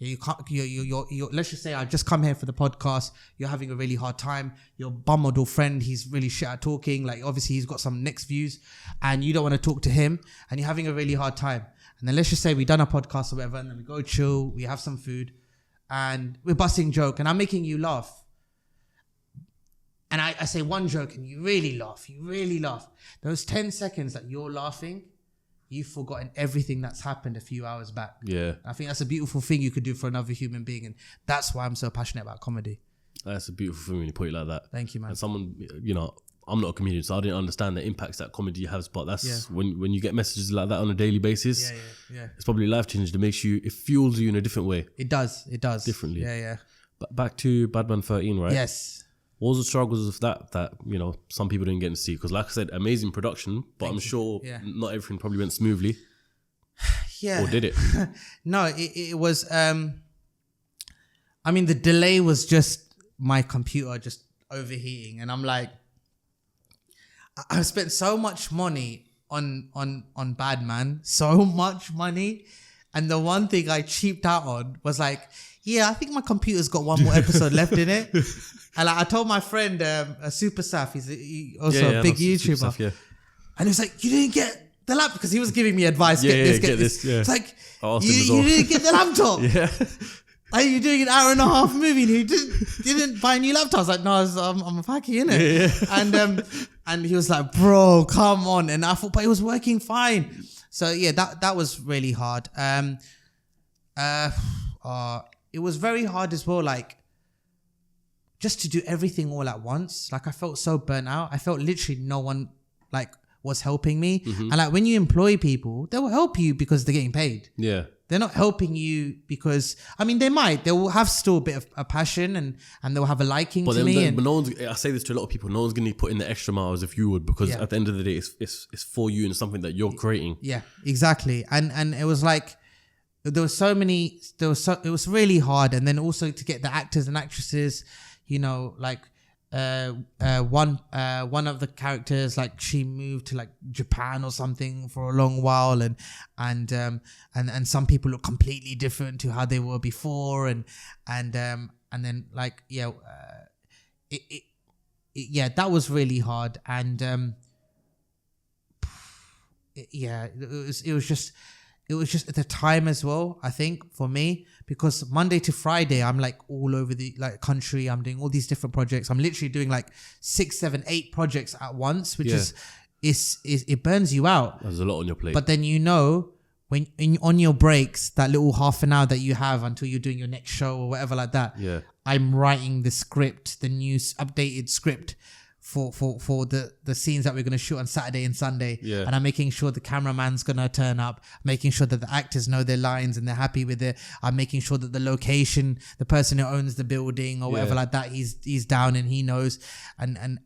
You can't. You're let's just say I've just come here for the podcast. You're having a really hard time. Your bum model friend, he's really shit at talking. Like, obviously he's got some next views, and you don't want to talk to him, and you're having a really hard time. And then let's just say we've done a podcast or whatever, and then we go chill, we have some food, and we're busting joke, and I'm making you laugh. And I say one joke and you really laugh. Those 10 seconds that you're laughing, you've forgotten everything that's happened a few hours back. Yeah. I think that's a beautiful thing you could do for another human being. And that's why I'm so passionate about comedy. That's a beautiful thing when you put it like that. Thank you, man. And someone, I'm not a comedian, so I didn't understand the impacts that comedy has. But that's when you get messages like that on a daily basis, Yeah. it's probably life changing. It fuels you in a different way. It does. Differently. Yeah. But back to Badman 13, right? Yes. What was the struggles of that some people didn't get to see? Because like I said, amazing production, but I'm sure not everything probably went smoothly. Yeah. Or did it? No, it was, the delay was just my computer just overheating. And I'm like, I've spent so much money on Badman, so much money. And the one thing I cheaped out on was like, I think my computer's got one more episode left in it. And I told my friend, Super Saf, he's also a big YouTuber. Saf, yeah. And he was like, you didn't get the laptop, because he was giving me advice. Get this. Yeah. It's like, you didn't get the laptop. Yeah. Are you doing an hour and a half movie and you didn't buy a new laptop? I was like, no, I'm a packy, innit? Yeah. And he was like, bro, come on. And I thought, but it was working fine. So yeah, that was really hard. It was very hard as well, like, just to do everything all at once. Like, I felt so burnt out. I felt literally no one like was helping me. Mm-hmm. And like, when you employ people, they will help you because they're getting paid. Yeah. They're not helping you because, they will have still a bit of a passion and they'll have a liking to me. But no one's, I say this to a lot of people, no one's going to put in the extra miles if you would, because at the end of the day, it's for you and something that you're creating. Yeah, exactly. And it was like, it was really hard. And then also to get the actors and actresses, like one of the characters, like, she moved to like Japan or something for a long while, and some people look completely different to how they were before, and then like that was really hard, and it was just at the time as well, I think, for me, because Monday to Friday, I'm like all over the country. I'm doing all these different projects. I'm literally doing like 6, 7, 8 projects at once, which is it burns you out. There's a lot on your plate. But then, when on your breaks, that little half an hour that you have until you're doing your next show or whatever like that, I'm writing the script, the new updated script for the scenes that we're going to shoot on Saturday and Sunday. Yeah. And I'm making sure the cameraman's going to turn up, making sure that the actors know their lines and they're happy with it. I'm making sure that the location, the person who owns the building or whatever like that, he's down and he knows. And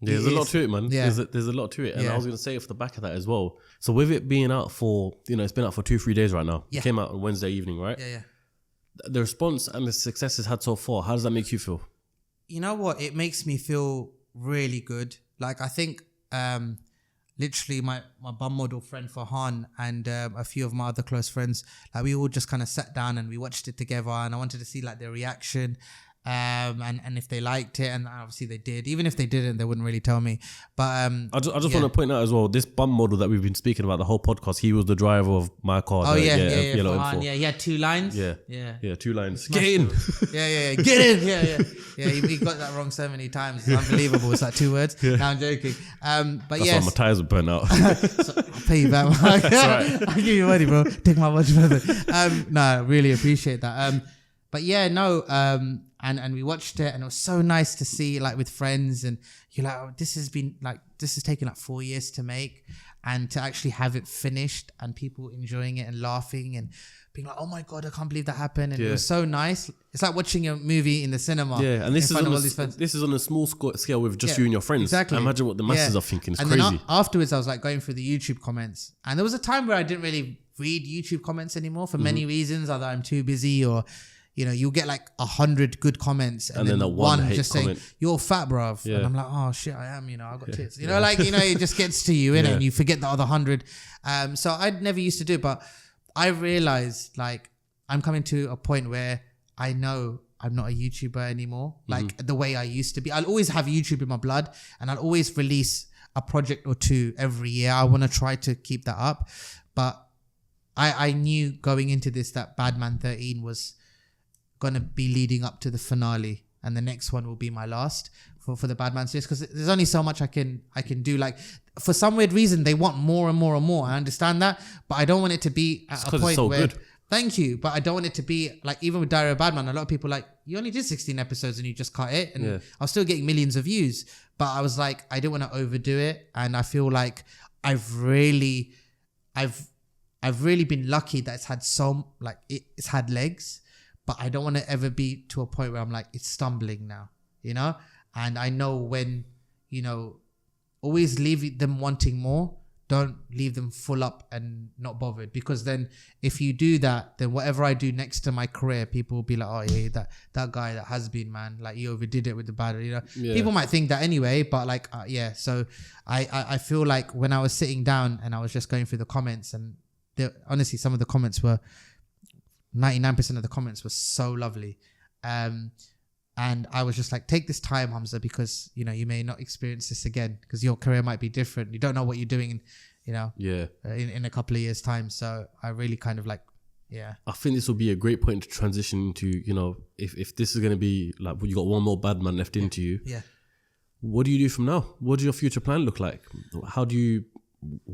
there's a lot to it, man. Yeah. There's a lot to it. And I was going to say off the back of that as well. So with it being out for, it's been out for 2-3 days right now. Yeah. It came out on Wednesday evening, right? Yeah. The response and the success it's had so far, how does that make you feel? You know what? It makes me feel really good. Like, I think literally my bum model friend Farhan and a few of my other close friends, like, we all just kind of sat down and we watched it together, and I wanted to see like their reaction. And if they liked it, and obviously they did. Even if they didn't, they wouldn't really tell me. But I just want to point out as well, this bum model that we've been speaking about the whole podcast, he was the driver of my car. Yellow Farhan, info. he had 2 lines. Yeah, 2 lines. Get in. Get in. Yeah. He got that wrong so many times. It's unbelievable. It's like 2 words. No, I'm joking. But that's why my tires were burnt out. So I'll pay you back. I'll give you money, bro. Take my watch further. No, I really appreciate that. But yeah, no. and we watched it, and it was so nice to see like with friends, and you're like, oh, this has taken like 4 years to make, and to actually have it finished and people enjoying it and laughing and being like, oh my God, I can't believe that happened. And it was so nice. It's like watching a movie in the cinema. Yeah, and this is on a small scale with just you and your friends. Exactly. Imagine what the masses are thinking. It's and crazy. Then afterwards, I was like going through the YouTube comments, and there was a time where I didn't really read YouTube comments anymore for many reasons. Either I'm too busy, or you'll get like 100 good comments, and then one just saying you're fat, bruv. Yeah. And I'm like, oh shit, I am. I've got tits. It just gets to you, innit? And you forget the other 100. So I never used to do it, but I realized like I'm coming to a point where I know I'm not a YouTuber anymore, like the way I used to be. I'll always have YouTube in my blood, and I'll always release a project or two every year. I want to try to keep that up, but I knew going into this that Badman 13 was gonna be leading up to the finale, and the next one will be my last for the Badman series, because there's only so much I can do. Like for some weird reason they want more and more and more. I understand that, but I don't want it to be at a point where good. Thank you, but I don't want it to be like, even with Diary of Badman, a lot of people like, you only did 16 episodes and you just cut it, and I was still getting millions of views, but I was like, I didn't want to overdo it, and I feel like I've really been lucky that it's had it's had legs, but I don't want to ever be to a point where I'm like, it's stumbling now, and I know when, always leave them wanting more. Don't leave them full up and not bothered, because then if you do that, then whatever I do next to my career, people will be like, oh yeah, that guy that has been, man, like he overdid it with the bad, People might think that anyway, but like, so I feel like when I was sitting down and I was just going through the comments, and honestly, some of the comments were, 99% of the comments were so lovely. And I was just like, take this time, Hamza, because, you may not experience this again, because your career might be different. You don't know what you're doing, in a couple of years' time. So I really kind of like, I think this will be a great point to transition into, if this is going to be like, you got one more Badman left into you. Yeah. What do you do from now? What does your future plan look like? What do you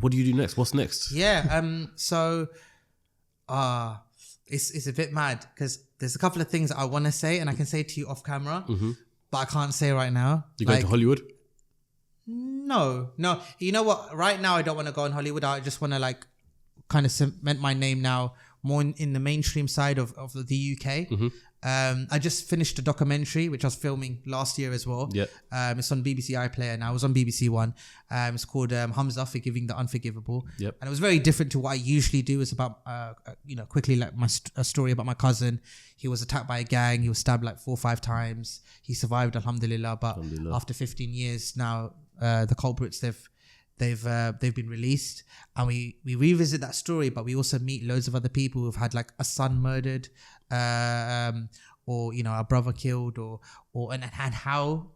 do next? What's next? Yeah. It's a bit mad, because there's a couple of things that I want to say, and I can say to you off camera, but I can't say right now. You going to Hollywood? No. You know what? Right now, I don't want to go in Hollywood. I just want to like kind of cement my name now more in the mainstream side of the UK. I just finished a documentary which I was filming last year as well. It's on BBC iPlayer now. I was on BBC One. It's called Hamza, Forgiving the Unforgivable. And it was very different to what I usually do. It's about quickly like a story about my cousin. He was attacked by a gang. He was stabbed like 4 or 5 times. He survived, alhamdulillah. But after 15 years now, the culprits they've been released, and we revisit that story, but we also meet loads of other people who've had like a son murdered, or a brother killed, and how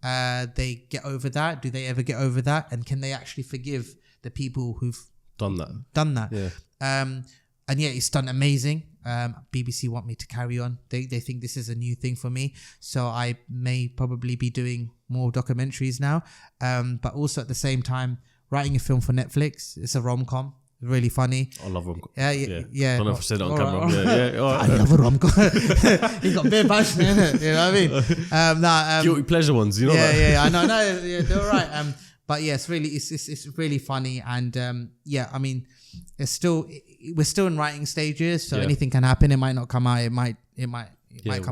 they get over that. Do they ever get over that, and can they actually forgive the people who've done that? And it's done amazing. BBC want me to carry on. They think this is a new thing for me, so I may probably be doing more documentaries now, but also at the same time writing a film for Netflix. It's a rom-com, really funny. I love rom-com. Yeah. Don't know if I said it on camera. I love a rom-com. He's got bare passion in it, you know what I mean? Guilty pleasure ones, you know. I know. No, they're all right. But yeah, it's really funny, and I mean, we're still in writing stages, so anything can happen. It might not come out. It might come out.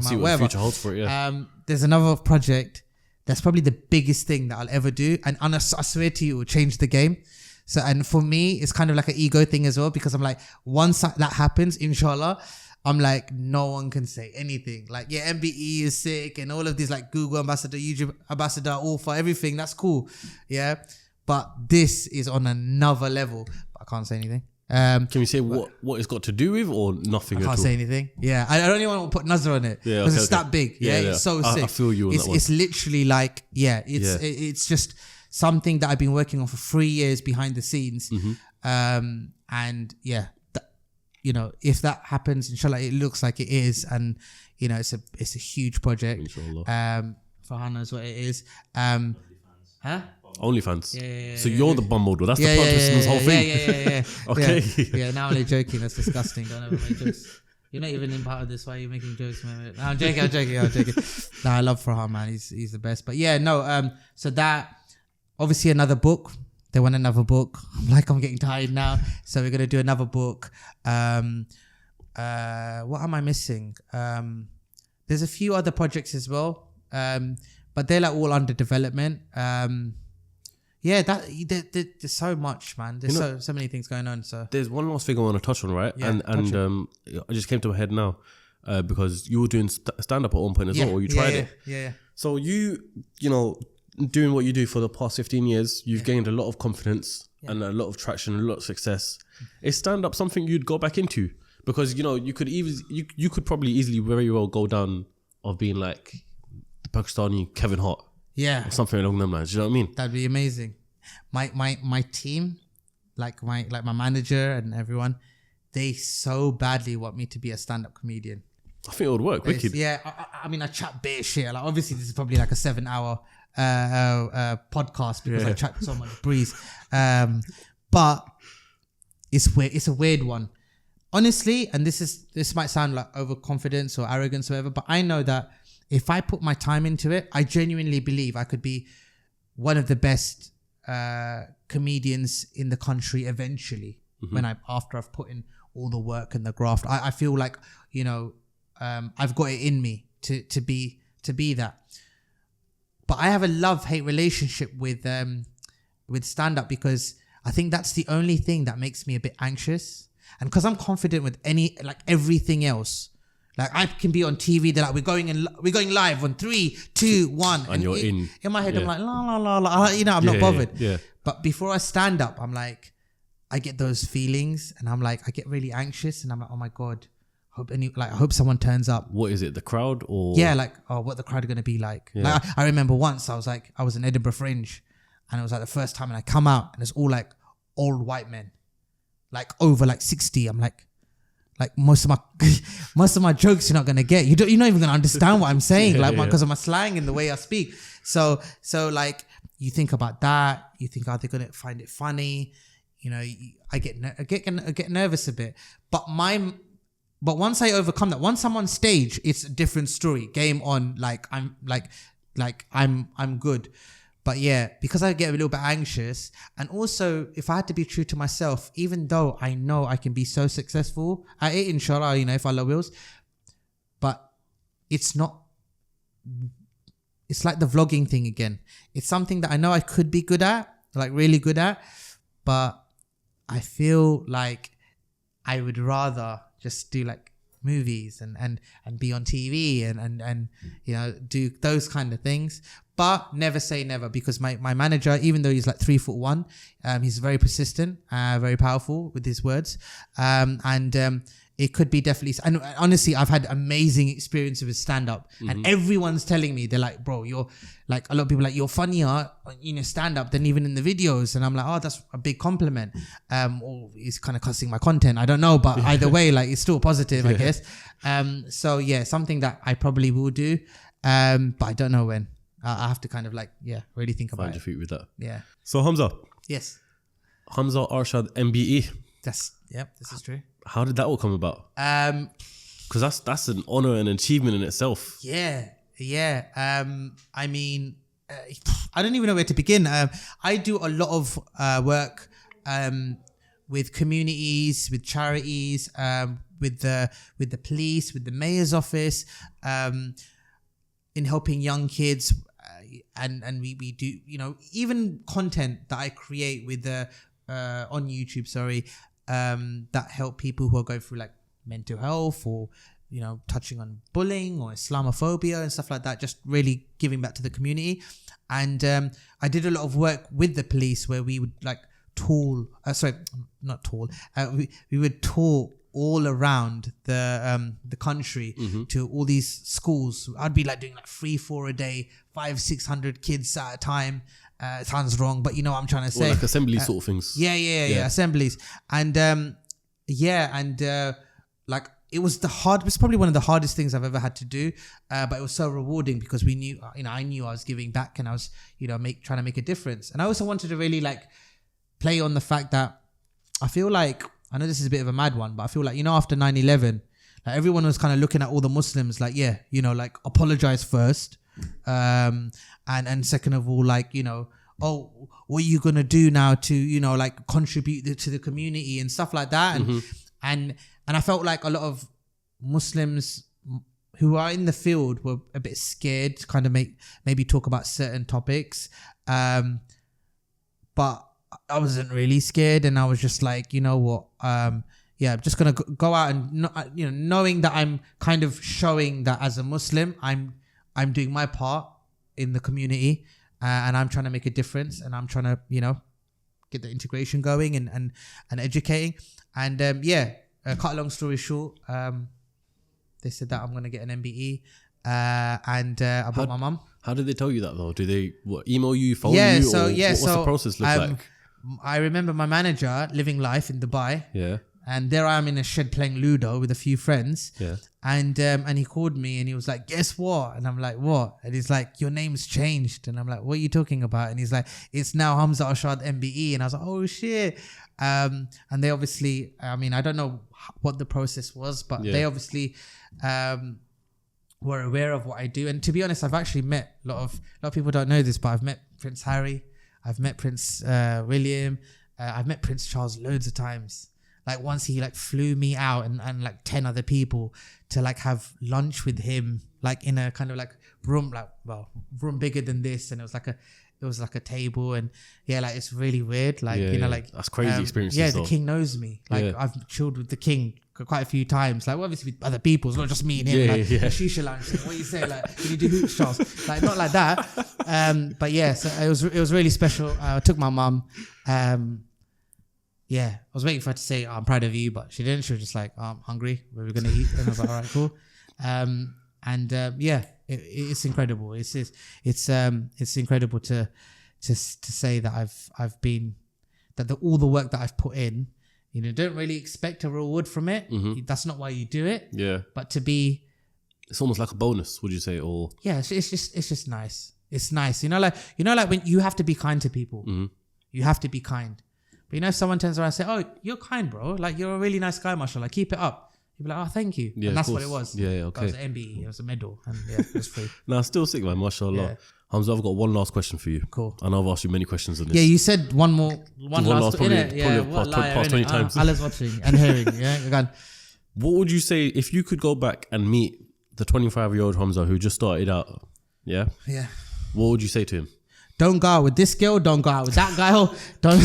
See what the future holds for it. There's another project that's probably the biggest thing that I'll ever do, and I swear to you, it will change the game. So, and for me, it's kind of like an ego thing as well, because I'm like, once that happens, inshallah, I'm like, no one can say anything. Like, MBE is sick, and all of these like Google ambassador, YouTube ambassador, all for everything. That's cool. Yeah. But this is on another level. But I can't say anything. Can you say what it's got to do with, or nothing at all? I can't say anything. Yeah. I don't even want to put Nazar on it. Yeah. Because it's that big. Yeah. It's so sick. I feel you on that one. It's literally like, it's just something that I've been working on for 3 years behind the scenes. And if that happens, inshallah, it looks like it is, and it's a huge project. Inshallah. Farhana is what it is. OnlyFans. Yeah. So you're the bum model. That's the plot twist in this whole thing. Yeah. Okay. Yeah. Now I'm only joking. That's disgusting. Don't ever make jokes. You're not even in part of this. Why are you making jokes, man? No, I'm joking. No, I love Farhan, man. He's the best. But yeah, no. So that obviously another book. They want another book. I'm getting tired now. So we're gonna do another book. What am I missing? There's a few other projects as well. But they're like all under development. Yeah, there's so much, man. There's so many things going on. So there's one last thing I want to touch on, right? Yeah, I just came to my head now because you were doing stand up at one point as well, or you tried it. Yeah. So you know, doing what you do for the past 15 years, you've gained a lot of confidence and a lot of traction, and a lot of success. Is stand up something you'd go back into? Because you could probably easily very well go down of being like the Pakistani Kevin Hart. Yeah. Or something along them lines. You know what I mean? That'd be amazing. My team, like my manager and everyone, they so badly want me to be a stand-up comedian. I think it would work. Wicked. Yeah. I mean, I chat bare shit. Like, obviously, this is probably like a 7-hour podcast because I chat so much breeze. But it's weird. It's a weird one. Honestly, and this might sound like overconfidence or arrogance or whatever, but I know that if I put my time into it, I genuinely believe I could be one of the best comedians in the country eventually. After I've put in all the work and the graft, I feel like I've got it in me to be that. But I have a love-hate relationship with stand-up because I think that's the only thing that makes me a bit anxious, and because I'm confident with everything else. Like I can be on TV. They're like, we're going live on 3, 2, 1, and you're in my head. I'm like, la la la. I'm not bothered. Yeah. But before I stand up, I'm like, I get those feelings, and I'm like, I get really anxious, and I'm like, oh my god, I hope someone turns up. What is it? The crowd or what the crowd are gonna be like? Yeah. Like I remember once I was in Edinburgh Fringe, and it was like the first time, and I come out, and it's all like old white men, like over 60. I'm like most of my jokes you're not gonna get. You're not even gonna understand what I'm saying, because of my slang and the way I speak. So like you think about that. You think, are they gonna find it funny? I get nervous a bit. But once I overcome that, once I'm on stage, it's a different story. Game on. I'm good. But yeah, because I get a little bit anxious, and also if I had to be true to myself, even though I know I can be so successful at it, inshallah, if Allah wills, but it's not, it's like the vlogging thing again. It's something that I know I could be good at, like really good at, but I feel like I would rather just do like movies and be on TV and do those kind of things. But never say never, because my manager, even though he's like 3'1", he's very persistent, very powerful with his words. It could be definitely, and honestly, I've had amazing experiences with stand-up, and everyone's telling me, they're like, bro, you're like, a lot of people are like, you're funnier in your stand-up than even in the videos. And I'm like, oh, that's a big compliment. Or he's kind of cussing my content, I don't know, but either way, like, it's still positive, I guess. So yeah, something that I probably will do, but I don't know when. I have to kind of really think about it. Find your feet with that. Yeah. So Hamza. Yes. Humza Arshad MBE. This is true. How did that all come about? Because that's an honor and achievement in itself. Yeah. I mean, I don't even know where to begin. I do a lot of work with communities, with charities, with the police, with the mayor's office, in helping young kids. And we do, even content that I create with on YouTube, that help people who are going through like mental health or, touching on bullying or Islamophobia and stuff like that, just really giving back to the community. And I did a lot of work with the police where we would we would tour all around the country to all these schools. I'd be like doing like 3-4 a day, 500-600 kids at a time. It sounds wrong, but you know what I'm trying to say. Like assembly sort of things. Yeah, assemblies. And like it was probably one of the hardest things I've ever had to do. But it was so rewarding because we knew, I knew I was giving back and I was, trying to make a difference. And I also wanted to really like play on the fact that I feel like, I know this is a bit of a mad one, but I feel like, after 9/11, like everyone was kind of looking at all the Muslims like, yeah, you know, like apologize first, and second of all, like, you know, oh, what are you gonna do now to, you know, like contribute to the community and stuff like that, and I felt like a lot of Muslims who are in the field were a bit scared to kind of maybe talk about certain topics, but I wasn't really scared, and I was just like, you know what, yeah, I'm just gonna go out and you know, knowing that I'm kind of showing that as a Muslim, I'm doing my part in the community, and I'm trying to make a difference, and I'm trying to, you know, get the integration going and educating, and cut a long story short, they said that I'm gonna get an MBE, and I brought my mum. How did they tell you that though? Do they email you, phone you, what's the process look like? I remember my manager living life in Dubai. Yeah. And there I am in a shed playing Ludo with a few friends. Yeah. And he called me and he was like, guess what? And I'm like, what? And he's like, your name's changed. And I'm like, what are you talking about? And he's like, it's now Humza Arshad MBE. And I was like, oh shit. And they obviously, I mean, I don't know what the process was, but they obviously were aware of what I do. And to be honest, I've actually met a lot of people don't know this, but I've met Prince Harry, I've met Prince William, I've met Prince Charles loads of times. Like once he like flew me out and like 10 other people to like have lunch with him, like in a kind of like room, like, well, room bigger than this, and it was like a table, and yeah, like it's really weird, like, you know, like that's crazy experiences. Yeah, though. the king knows me. Like I've chilled with the king quite a few times, like obviously with other people, it's not just me and him. Like a shisha lounge, like, what do you say, like, can you do hoops, Charles? Like not like that. But yeah, so it was really special. I took my mum. Yeah, I was waiting for her to say, I'm proud of you, but she didn't. She was just like, I'm hungry. We're going to eat. And I was like, all right, cool. It's incredible. It's incredible to say that I've been, that all the work that I've put in, you know, don't really expect a reward from it. That's not why you do it. Yeah. But to be, it's almost like a bonus, would you say? Or yeah, it's just nice. It's nice. You know, like when you have to be kind to people, you have to be kind. But you know, if someone turns around and say, oh, you're kind, bro. Like, you're a really nice guy, mashallah. Keep it up. You'd be like, oh, thank you. Yeah, and that's what it was. Yeah, okay. It was an MBE. It was a medal. And yeah, it was free. No, still sick, man. Mashallah. Yeah. Hamza, I've got one last question for you. Cool. I know I've asked you many questions on this. Yeah, you said one last probably, yeah, past 20 times. Allah's watching and hearing. Yeah, again. What would you say if you could go back and meet the 25-year-old Hamza who just started out? Yeah? Yeah. What would you say to him? Don't go out with this girl. Don't go out with that guy. Don't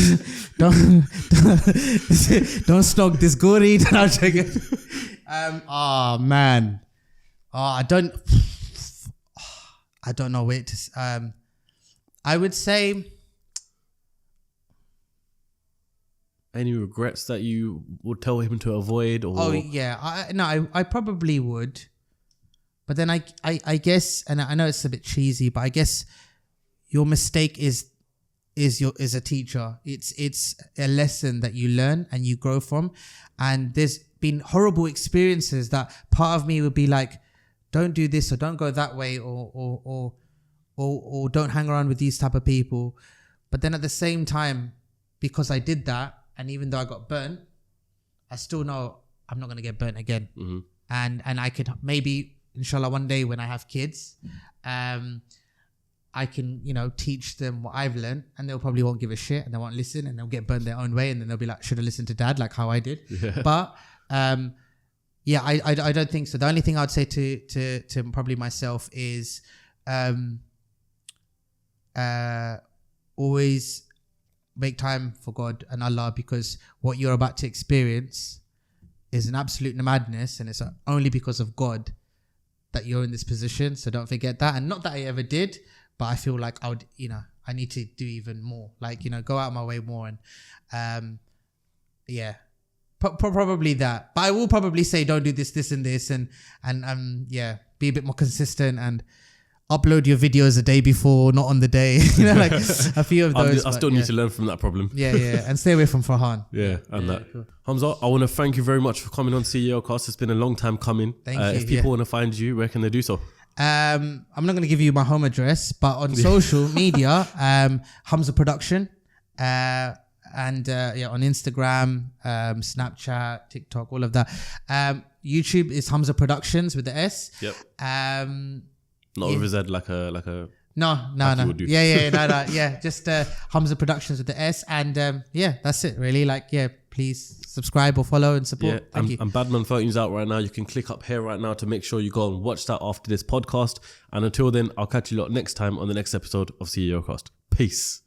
snog this goody. Oh man. I don't know where to. I would say. Any regrets that you would tell him to avoid? Or? Oh yeah, I probably would, but then I guess, and I know it's a bit cheesy, but I guess. Your mistake is a teacher. It's a lesson that you learn and you grow from. And there's been horrible experiences that part of me would be like, don't do this or don't go that way or don't hang around with these type of people. But then at the same time, because I did that, and even though I got burnt, I still know I'm not going to get burnt again. And I could maybe, inshallah, one day when I have kids, I can, you know, teach them what I've learned, and they'll probably won't give a shit and they won't listen, and they'll get burned their own way, and then they'll be like, should have listened to dad, like how I did. Yeah. But I don't think so. The only thing I'd say to probably myself is always make time for God and Allah, because what you're about to experience is an absolute madness, and it's only because of God that you're in this position. So don't forget that. And not that I ever did, but I feel like I need to do even more, like, you know, go out of my way more. And probably that. But I will probably say, don't do this and this, and be a bit more consistent and upload your videos a day before, not on the day. You know, like a few of those. I still need to learn from that problem. Yeah, and stay away from Farhan. Yeah, and that. Cool. Hamza, I want to thank you very much for coming on Ceocast. It's been a long time coming. Thank you. If people want to find you, where can they do so? I'm not going to give you my home address, but on social media, Humza Production, and on Instagram, Snapchat, TikTok, all of that. YouTube is Humza Productions with the S. Yep. Not with a Z, like a. No. would do. No. Yeah, just Humza Productions with the S, and that's it really. Please subscribe or follow and support. Yeah, Thank you. and Badman 13's out right now. You can click up here right now to make sure you go and watch that after this podcast. And until then, I'll catch you lot next time on the next episode of Ceocast. Peace.